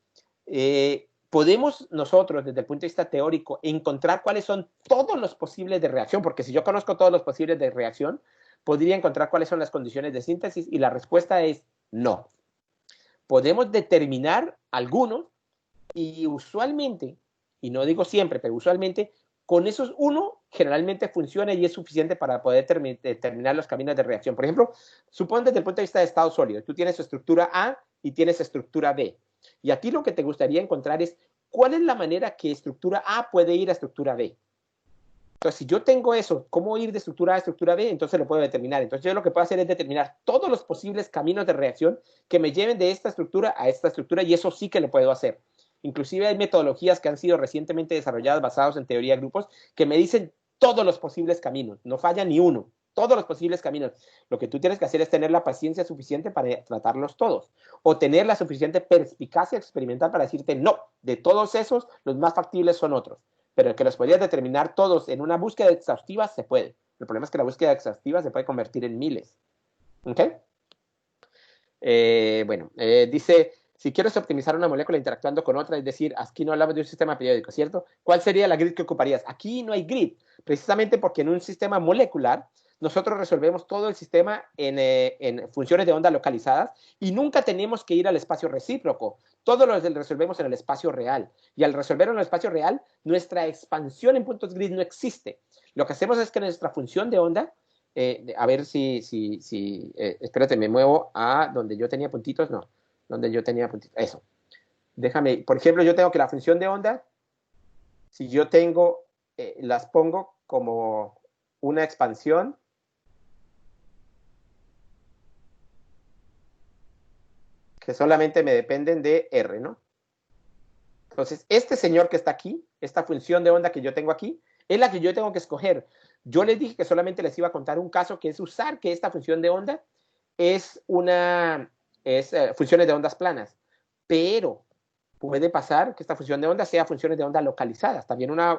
podemos nosotros, desde el punto de vista teórico, encontrar cuáles son todos los posibles de reacción, porque si yo conozco todos los posibles de reacción, podría encontrar cuáles son las condiciones de síntesis, y la respuesta es no. Podemos determinar algunos, y usualmente, y no digo siempre, pero usualmente, con esos uno generalmente funciona y es suficiente para poder determinar los caminos de reacción. Por ejemplo, supón desde el punto de vista de estado sólido, tú tienes estructura A y tienes estructura B. Y a ti lo que te gustaría encontrar es cuál es la manera que estructura A puede ir a estructura B. Entonces, si yo tengo eso, cómo ir de estructura A a estructura B, entonces lo puedo determinar. Entonces, yo lo que puedo hacer es determinar todos los posibles caminos de reacción que me lleven de esta estructura a esta estructura, y eso sí que lo puedo hacer. Inclusive hay metodologías que han sido recientemente desarrolladas basadas en teoría de grupos que me dicen todos los posibles caminos, no falla ni uno, todos los posibles caminos. Lo que tú tienes que hacer es tener la paciencia suficiente para tratarlos todos, o tener la suficiente perspicacia experimental para decirte, no, de todos esos, los más factibles son otros, pero que los podrías determinar todos en una búsqueda exhaustiva se puede. El problema es que la búsqueda exhaustiva se puede convertir en miles. ¿Ok? Dice, si quieres optimizar una molécula interactuando con otra, es decir, aquí no hablamos de un sistema periódico, ¿cierto? ¿Cuál sería la grid que ocuparías? Aquí no hay grid, precisamente porque en un sistema molecular nosotros resolvemos todo el sistema en funciones de onda localizadas y nunca tenemos que ir al espacio recíproco. Todo lo resolvemos en el espacio real. Y al resolverlo en el espacio real, nuestra expansión en puntos grid no existe. Lo que hacemos es que nuestra función de onda, a ver espérate, me muevo a donde yo tenía puntitos, no. Donde yo tenía puntitos, eso. Déjame, por ejemplo, yo tengo que la función de onda, si yo tengo, las pongo como una expansión que solamente me dependen de R, ¿no? Entonces, este señor que está aquí, esta función de onda que yo tengo aquí, es la que yo tengo que escoger. Yo les dije que solamente les iba a contar un caso, que es usar que esta función de onda es funciones de ondas planas, pero puede pasar que esta función de onda sea funciones de onda localizadas, también una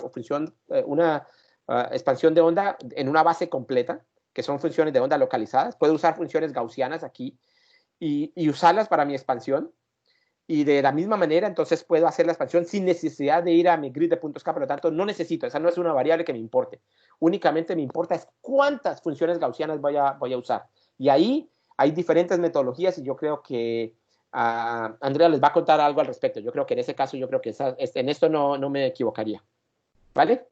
expansión de onda en una base completa, que son funciones de onda localizadas. Puedo usar funciones gaussianas aquí y usarlas para mi expansión, y de la misma manera entonces puedo hacer la expansión sin necesidad de ir a mi grid de puntos K, por lo tanto no necesito, esa no es una variable que me importe, únicamente me importa es cuántas funciones gaussianas voy a usar, y ahí hay diferentes metodologías, y yo creo que Andrea les va a contar algo al respecto. Yo creo que en ese caso, yo creo que en esto no me equivocaría. ¿Vale?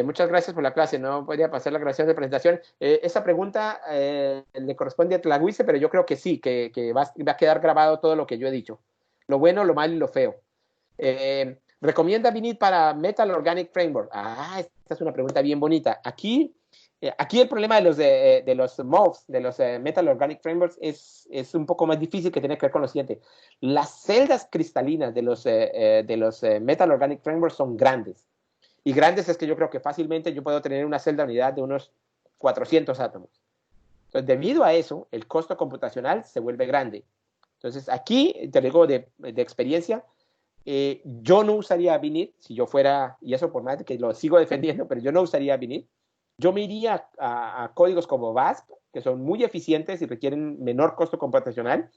Muchas gracias por la clase. No podría pasar la grabación de presentación. Esa pregunta le corresponde a Tlahuice, pero yo creo que sí, que va a quedar grabado todo lo que yo he dicho. Lo bueno, lo malo y lo feo. ¿Recomienda Vinit para Metal Organic Framework? Esta es una pregunta bien bonita. Aquí el problema de los MOFs, de los Metal Organic Frameworks, es un poco más difícil, que tiene que ver con lo siguiente. Las celdas cristalinas de los Metal Organic Frameworks son grandes. Y grandes es que yo creo que fácilmente yo puedo tener una celda unidad de unos 400 átomos. Entonces, debido a eso, el costo computacional se vuelve grande. Entonces, aquí, te digo de experiencia, yo no usaría Binit si yo fuera, y eso por más de que lo sigo defendiendo, pero yo no usaría Binit. Yo me iría a códigos como VASP, que son muy eficientes y requieren menor costo computacional,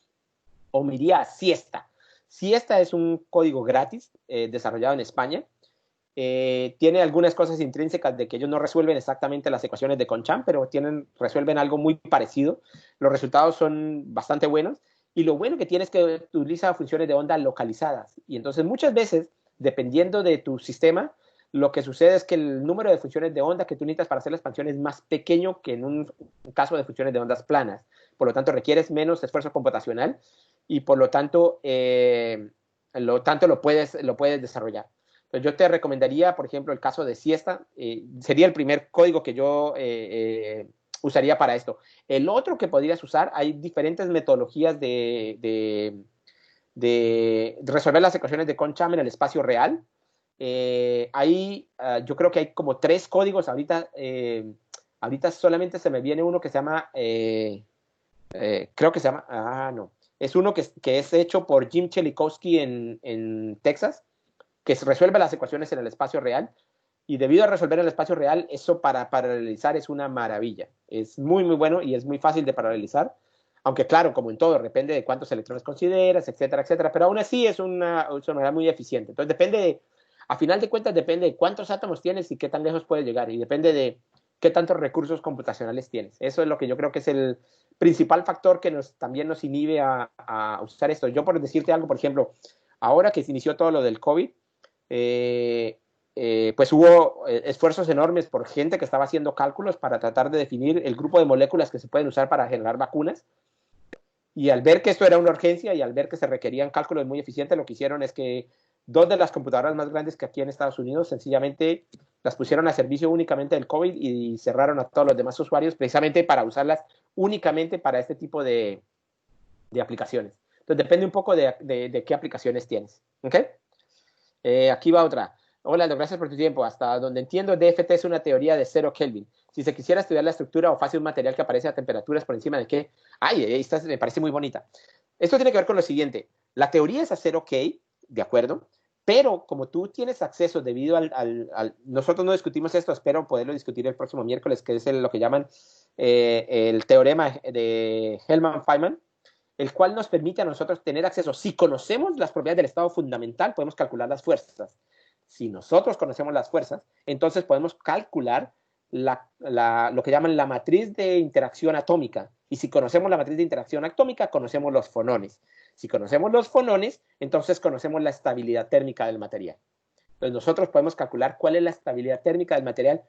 o me iría a Siesta. Siesta es un código gratis desarrollado en España. Tiene algunas cosas intrínsecas de que ellos no resuelven exactamente las ecuaciones de Conchamp, pero resuelven algo muy parecido. Los resultados son bastante buenos. Y lo bueno que tiene es que utiliza funciones de onda localizadas. Y entonces muchas veces, dependiendo de tu sistema, lo que sucede es que el número de funciones de onda que tú necesitas para hacer la expansión es más pequeño que en un caso de funciones de ondas planas. Por lo tanto, requieres menos esfuerzo computacional y por lo tanto lo puedes desarrollar. Entonces, yo te recomendaría, por ejemplo, el caso de Siesta. Sería el primer código que yo usaría para esto. El otro que podrías usar, hay diferentes metodologías de resolver las ecuaciones de Conchamp en el espacio real. Yo creo que hay como 3 códigos. Ahorita solamente se me viene uno que se llama, creo que se llama, no. Es uno que es hecho por Jim Chelikowski en Texas, que resuelve las ecuaciones en el espacio real. Y debido a resolver el espacio real, eso para paralelizar es una maravilla. Es muy, muy bueno y es muy fácil de paralelizar. Aunque claro, como en todo, depende de cuántos electrones consideras, etcétera, etcétera. Pero aún así es una manera muy eficiente. Entonces a final de cuentas, depende de cuántos átomos tienes y qué tan lejos puedes llegar. Y depende de qué tantos recursos computacionales tienes. Eso es lo que yo creo que es el principal factor que también nos inhibe a usar esto. Yo, por decirte algo, por ejemplo, ahora que se inició todo lo del COVID, pues hubo esfuerzos enormes por gente que estaba haciendo cálculos para tratar de definir el grupo de moléculas que se pueden usar para generar vacunas. Y al ver que esto era una urgencia y al ver que se requerían cálculos muy eficientes, lo que hicieron es que 2 de las computadoras más grandes que aquí en Estados Unidos sencillamente las pusieron a servicio únicamente del COVID y cerraron a todos los demás usuarios precisamente para usarlas únicamente para este tipo de aplicaciones. Entonces depende un poco de qué aplicaciones tienes. ¿Ok? Aquí va otra. Hola, gracias por tu tiempo. Hasta donde entiendo, DFT es una teoría de 0 Kelvin. Si se quisiera estudiar la estructura o fase de un material que aparece a temperaturas por encima de qué. Ay, esta me parece muy bonita. Esto tiene que ver con lo siguiente. La teoría es a 0 K, de acuerdo, pero como tú tienes acceso debido nosotros no discutimos esto, espero poderlo discutir el próximo miércoles, que es lo que llaman el teorema de Hellman-Feynman, el cual nos permite a nosotros tener acceso. Si conocemos las propiedades del estado fundamental, podemos calcular las fuerzas. Si nosotros conocemos las fuerzas, entonces podemos calcular lo que llaman la matriz de interacción atómica. Y si conocemos la matriz de interacción atómica, conocemos los fonones. Si conocemos los fonones, entonces conocemos la estabilidad térmica del material. Entonces nosotros podemos calcular cuál es la estabilidad térmica del material,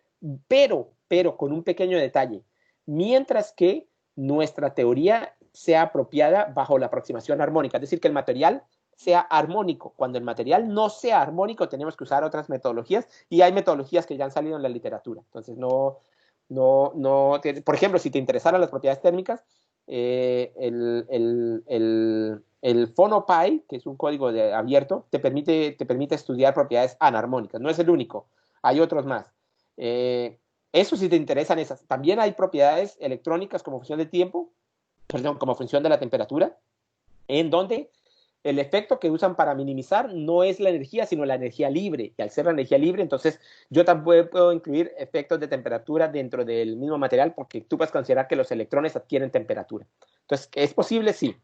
pero con un pequeño detalle. Mientras que nuestra teoría sea apropiada bajo la aproximación armónica, es decir, que el material sea armónico. Cuando el material no sea armónico, tenemos que usar otras metodologías y hay metodologías que ya han salido en la literatura. Entonces, por ejemplo, si te interesaran las propiedades térmicas, el PhonoPy, que es un código abierto, te permite estudiar propiedades anarmónicas. No es el único, hay otros más. Eso si te interesan esas. También hay propiedades electrónicas como función de tiempo, como función de la temperatura, en donde el efecto que usan para minimizar no es la energía, sino la energía libre. Y al ser la energía libre, entonces yo también puedo incluir efectos de temperatura dentro del mismo material, porque tú puedes considerar que los electrones adquieren temperatura. Entonces, ¿es posible? Sí.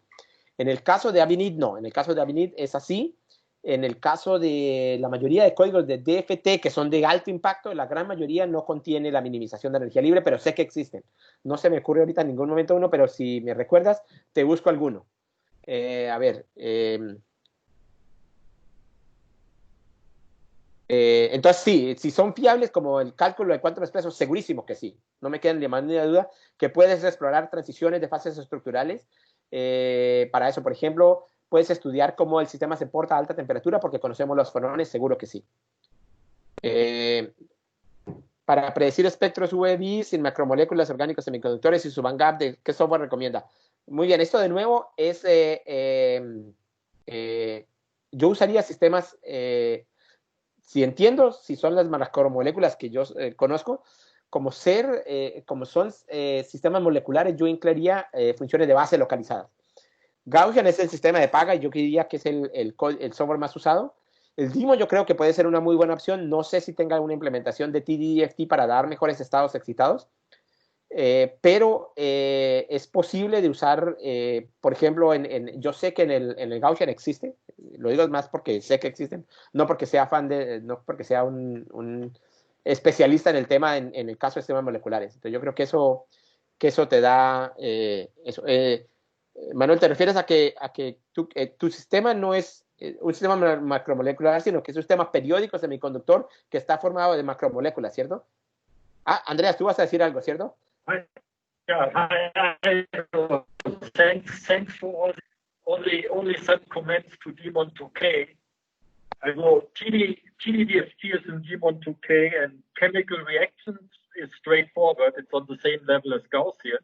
En el caso de Abinit, no. En el caso de Abinit es así. En el caso de la mayoría de códigos de DFT, que son de alto impacto, la gran mayoría no contiene la minimización de energía libre, pero sé que existen. No se me ocurre ahorita en ningún momento uno, pero si me recuerdas, te busco alguno. Entonces sí, si son fiables como el cálculo de cuántos pesos, segurísimo que sí. No me queda ni más ni duda que puedes explorar transiciones de fases estructurales. Para eso, por ejemplo, puedes estudiar cómo el sistema se porta a alta temperatura porque conocemos los fonones, seguro que sí. Para predecir espectros UV sin macromoléculas orgánicos semiconductores y su bandgap, ¿qué software recomienda? Muy bien, esto de nuevo es... yo usaría sistemas si entiendo, si son las macromoléculas que yo conozco, como son sistemas moleculares, yo incluiría funciones de base localizadas. Gaussian es el sistema de paga y yo diría que es el software más usado. El Dimo yo creo que puede ser una muy buena opción. No sé si tenga una implementación de TDFT para dar mejores estados excitados, pero es posible de usar, por ejemplo, yo sé que en el Gaussian existe, lo digo más porque sé que existen, no porque sea no porque sea un especialista en el tema en el caso de sistemas moleculares. Entonces yo creo que eso te da eso. Manuel, ¿te refieres a que tu sistema no es un sistema macromolecular, sino que es un sistema periódico semiconductor que está formado de macromoléculas, ¿cierto? Ah, Andreas, tú vas a decir algo, ¿cierto? Thanks for only some comments to Demon 2K. Also TDDFT is in Demon 2K and chemical reactions is straightforward. It's on the same level as Gaussian.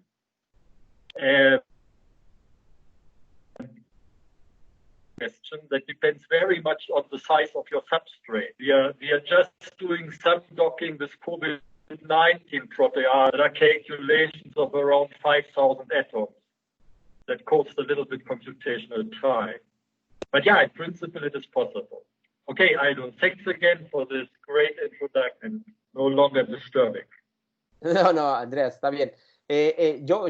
Question that depends very much on the size of your substrate. We are just doing some docking with COVID-19 protease. There are calculations of around 5,000 atoms. That costs a little bit computational time. But yeah, in principle, it is possible. Okay, Aidon, thanks again for this great introduction. No longer disturbing. No, Andreas, está bien. Yo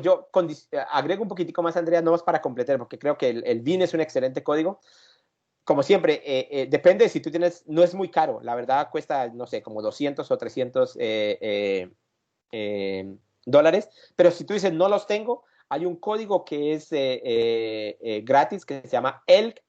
agrego un poquitico más, Andrea, no más para completar, porque creo que el BIN es un excelente código. Como siempre, depende si tú tienes, no es muy caro, la verdad cuesta, no sé, como 200 o 300 dólares, pero si tú dices no los tengo, hay un código que es gratis que se llama ELK,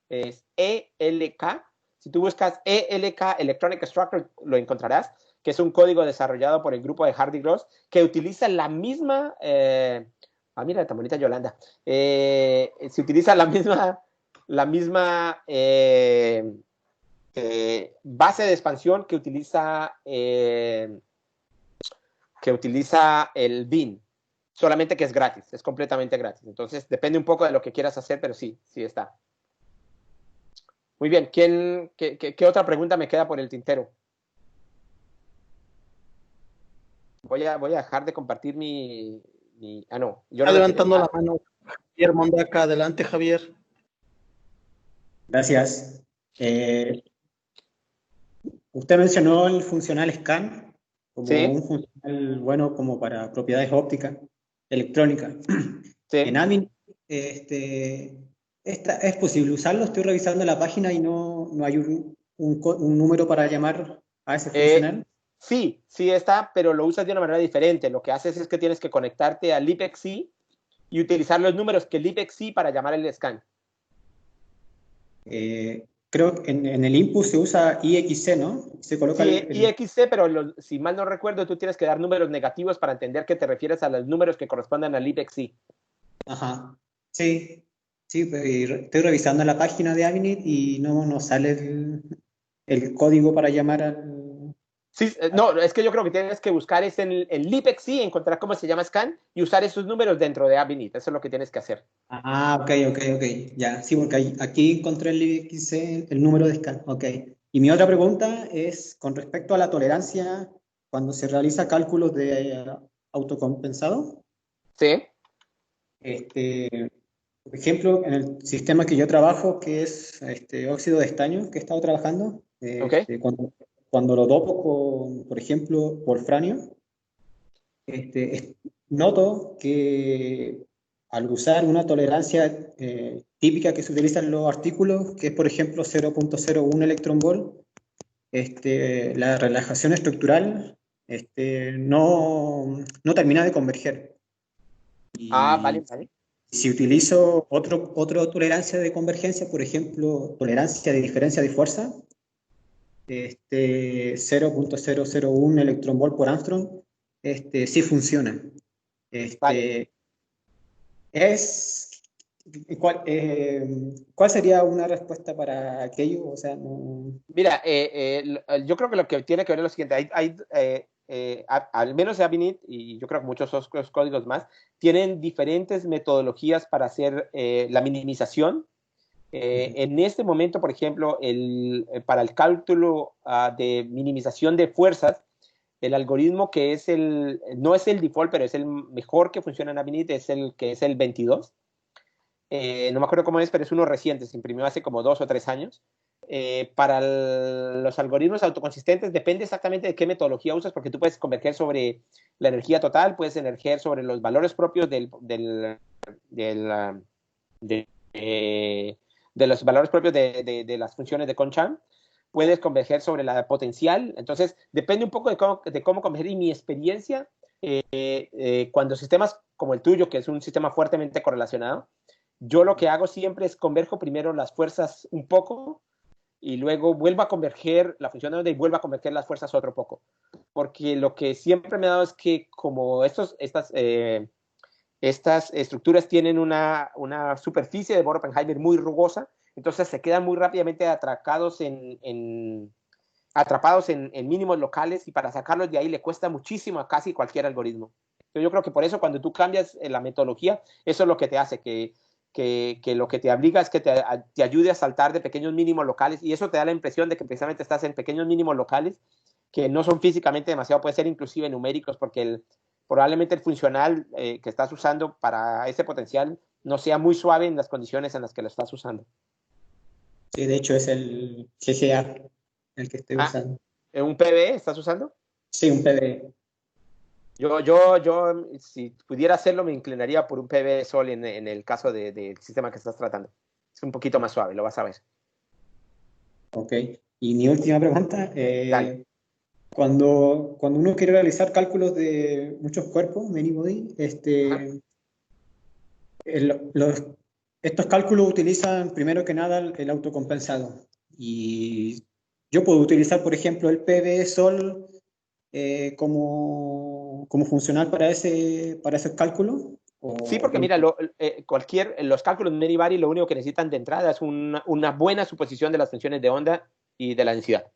es ELK. Si tú buscas ELK, Electronic Structure, lo encontrarás, que es un código desarrollado por el grupo de Hardy-Gross, que utiliza la misma... mira, tan bonita Yolanda. Se utiliza la misma base de expansión que utiliza el BIN, solamente que es gratis, es completamente gratis. Entonces, depende un poco de lo que quieras hacer, pero sí está. Muy bien, ¿qué otra pregunta me queda por el tintero? Voy a dejar de compartir mi no. Yo levantando la mano. Javier Mondaca, adelante, Javier. Gracias. Usted mencionó el funcional scan como un funcional bueno como para propiedades ópticas, electrónicas. Sí. En Amin, ¿es posible usarlo? Estoy revisando la página y no hay un número para llamar a ese funcional. Sí está, pero lo usas de una manera diferente. Lo que haces es que tienes que conectarte a libxc y utilizar los números que libxc para llamar el scan. Creo que en el input se usa IXC, ¿no? Se coloca IXC, pero si mal no recuerdo, tú tienes que dar números negativos para entender que te refieres a los números que correspondan al libxc. Ajá, sí, estoy revisando la página de Aminit y no sale el código para llamar al... Sí, no, es que yo creo que tienes que buscar en libxc, encontrar cómo se llama scan y usar esos números dentro de Aminit. Eso es lo que tienes que hacer. Ah, ok, ya, sí, porque aquí encontré el libxc, el número de scan, ok. Y mi otra pregunta es con respecto a la tolerancia cuando se realiza cálculos de autocompensado. Sí. Por ejemplo, en el sistema que yo trabajo, que es óxido de estaño, que he estado trabajando, cuando lo dopo con, por ejemplo, wolframio, noto que al usar una tolerancia típica que se utiliza en los artículos, que es por ejemplo 0.01 electron volt, la relajación estructural no termina de converger. Vale. Si utilizo otra tolerancia de convergencia, por ejemplo, tolerancia de diferencia de fuerza, 0.001 electron volt por Armstrong, sí funciona. Vale. ¿Cuál sería una respuesta para aquello? O sea, Mira, yo creo que lo que tiene que ver es lo siguiente. Al menos Aminit, y yo creo que muchos otros códigos más, tienen diferentes metodologías para hacer la minimización En este momento, por ejemplo, para el cálculo de minimización de fuerzas, el algoritmo que es no es el default, pero es el mejor que funciona en Avinit, es el que es el 22. No me acuerdo cómo es, pero es uno reciente, se imprimió hace como 2 o 3 años. Para los algoritmos autoconsistentes depende exactamente de qué metodología usas, porque tú puedes converger sobre la energía total, puedes converger sobre los valores propios de los valores propios de las funciones de Concham, puedes converger sobre la potencial. Entonces, depende un poco de cómo converger. Y mi experiencia, cuando sistemas como el tuyo, que es un sistema fuertemente correlacionado, yo lo que hago siempre es converjo primero las fuerzas un poco y luego vuelvo a converger la función de onda y vuelvo a converger las fuerzas otro poco. Porque lo que siempre me ha dado es que como estas estructuras tienen una superficie de Bohr-Oppenheimer muy rugosa, entonces se quedan muy rápidamente atrapados en mínimos locales, y para sacarlos de ahí le cuesta muchísimo a casi cualquier algoritmo. Entonces yo creo que por eso cuando tú cambias la metodología, eso es lo que te hace, que lo que te obliga es que te ayude a saltar de pequeños mínimos locales, y eso te da la impresión de que precisamente estás en pequeños mínimos locales que no son físicamente demasiado, puede ser inclusive numéricos, porque probablemente el funcional que estás usando para ese potencial no sea muy suave en las condiciones en las que lo estás usando. Sí, de hecho es el GGA el que estoy usando. ¿Un PBE estás usando? Sí, un PBE. Yo, si pudiera hacerlo, me inclinaría por un PBE Sol en el caso del sistema que estás tratando. Es un poquito más suave, lo vas a ver. Ok. Y mi última pregunta. Dale. Cuando uno quiere realizar cálculos de muchos cuerpos, many body, estos cálculos utilizan primero que nada el autocompensado. Y yo puedo utilizar, por ejemplo, el PV Sol como funcional para esos cálculos. Sí, porque mira, los cálculos de many body lo único que necesitan de entrada es una buena suposición de las funciones de onda y de la densidad.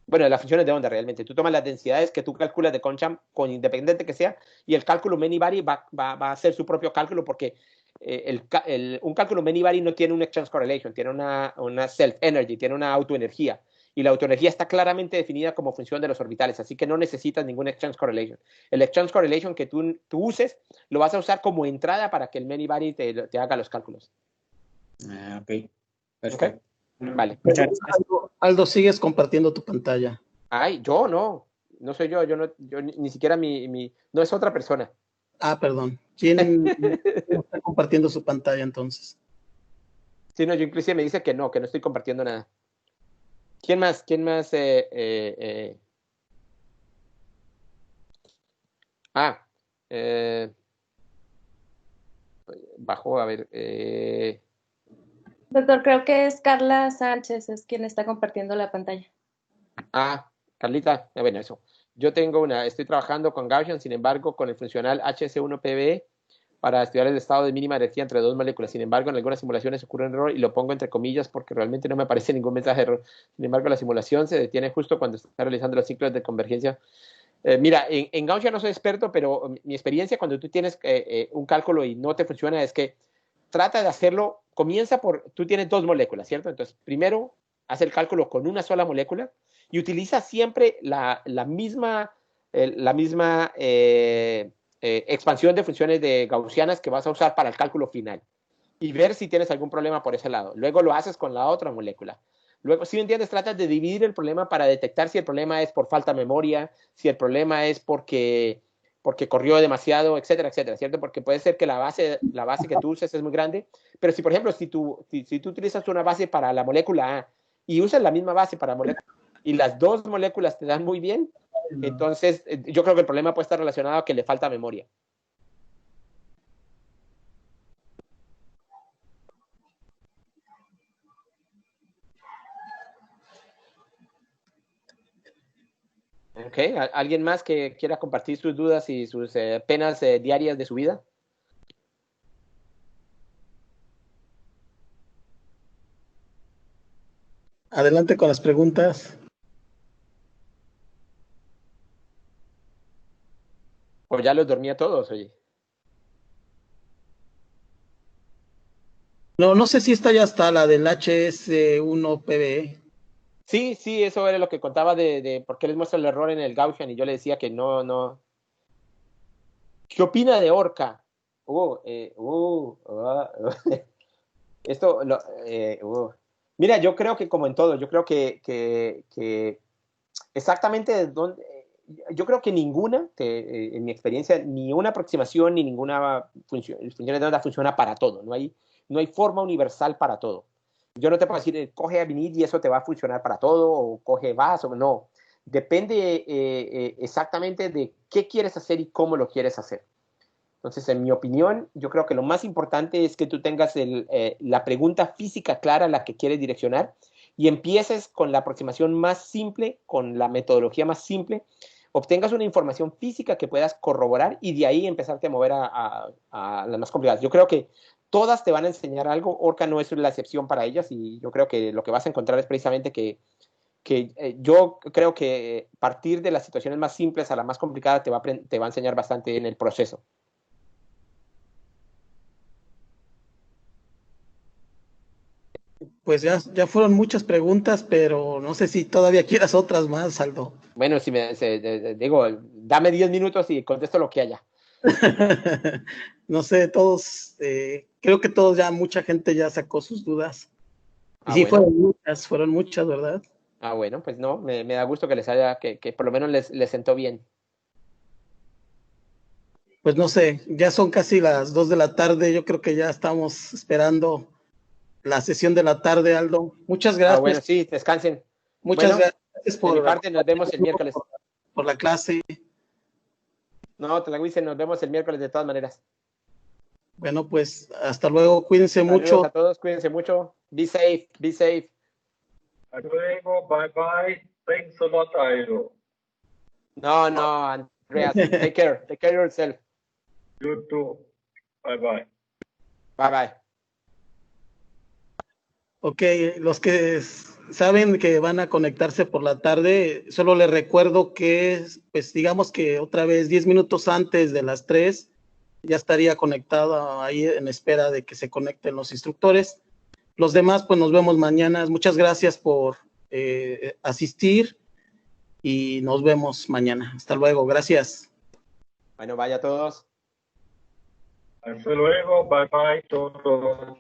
Bueno, de las funciones de onda realmente. Tú tomas las densidades que tú calculas de Concham, con independiente que sea, y el cálculo many body va a hacer su propio cálculo, porque un cálculo many body no tiene un exchange correlation, tiene una self energy, tiene una autoenergía. Y la autoenergía está claramente definida como función de los orbitales, así que no necesitas ningún exchange correlation. El exchange correlation que tú uses lo vas a usar como entrada para que el many body te haga los cálculos. Ok, perfecto. ¿Okay? Vale. Aldo, sigues compartiendo tu pantalla. Ay, yo no soy yo ni siquiera no es otra persona. Ah, perdón. ¿Quién está compartiendo su pantalla entonces? Sí, no, yo inclusive me dice que no estoy compartiendo nada. ¿Quién más? Bajó, a ver. Doctor, creo que es Carla Sánchez, es quien está compartiendo la pantalla. Carlita, bueno, eso. Yo estoy trabajando con Gaussian, sin embargo, con el funcional HS1PBE para estudiar el estado de mínima energía entre dos moléculas. Sin embargo, en algunas simulaciones ocurre un error, y lo pongo entre comillas porque realmente no me aparece ningún mensaje de error. Sin embargo, la simulación se detiene justo cuando está realizando los ciclos de convergencia. Mira, en Gaussian no soy experto, pero mi experiencia cuando tú tienes un cálculo y no te funciona es que trata de hacerlo, tú tienes dos moléculas, ¿cierto? Entonces, primero, haz el cálculo con una sola molécula y utiliza siempre la misma expansión de funciones de gaussianas que vas a usar para el cálculo final, y ver si tienes algún problema por ese lado. Luego lo haces con la otra molécula. Luego, si entiendes, tratas de dividir el problema para detectar si el problema es por falta de memoria, si el problema es porque corrió demasiado, etcétera, etcétera, ¿cierto? Porque puede ser que la base que tú uses es muy grande, pero si, por ejemplo, si tú utilizas una base para la molécula A y usas la misma base para molécula y las dos moléculas te dan muy bien, entonces yo creo que el problema puede estar relacionado a que le falta memoria. Okay. ¿Alguien más que quiera compartir sus dudas y sus penas diarias de su vida? Adelante con las preguntas. O ya los dormía todos, oye. No sé si esta ya está, la del HS1PBE. Sí, sí, eso era lo que contaba de por qué les muestra el error en el Gaussian y yo le decía que no. ¿Qué opina de Orca? Esto, Mira, yo creo que como en todo, yo creo que exactamente de dónde, yo creo que ninguna, en mi experiencia, ni una aproximación ni ninguna función de onda funciona para todo. No hay forma universal para todo. Yo no te puedo decir, coge Avinid y eso te va a funcionar para todo, o coge VAS, o no. Depende exactamente de qué quieres hacer y cómo lo quieres hacer. Entonces, en mi opinión, yo creo que lo más importante es que tú tengas la pregunta física clara a la que quieres direccionar y empieces con la aproximación más simple, con la metodología más simple, obtengas una información física que puedas corroborar y de ahí empezarte a mover a las más complicadas. Yo creo que todas te van a enseñar algo, Orca no es la excepción para ellas y yo creo que lo que vas a encontrar es precisamente que yo creo que partir de las situaciones más simples a la más complicada te va a enseñar bastante en el proceso. Pues ya fueron muchas preguntas, pero no sé si todavía quieras otras más, Aldo. Bueno, si digo, dame 10 minutos y contesto lo que haya. No sé, todos, creo que mucha gente ya sacó sus dudas. Y sí, bueno. fueron muchas, ¿verdad? Bueno, pues no, me da gusto que que por lo menos les sentó bien. Pues no sé, ya son casi las 2 de la tarde, yo creo que ya estamos esperando la sesión de la tarde, Aldo. Muchas gracias. Bueno, sí, descansen. Muchas gracias por mi parte, nos vemos el miércoles. Por la clase. No, te la dicen, nos vemos el miércoles de todas maneras. Bueno, pues hasta luego, cuídense mucho. A todos, cuídense mucho. Be safe, be safe. Hasta luego, bye bye. Thanks a lot, Airo. No, Andreas, take care yourself. You too. Bye bye. Bye bye. Ok, los que saben que van a conectarse por la tarde, solo les recuerdo que, pues digamos que otra vez 10 minutos antes de las 3, ya estaría conectado ahí en espera de que se conecten los instructores. Los demás, pues nos vemos mañana. Muchas gracias por asistir y nos vemos mañana. Hasta luego, gracias. Bueno, vaya a todos. Hasta luego, bye bye todos.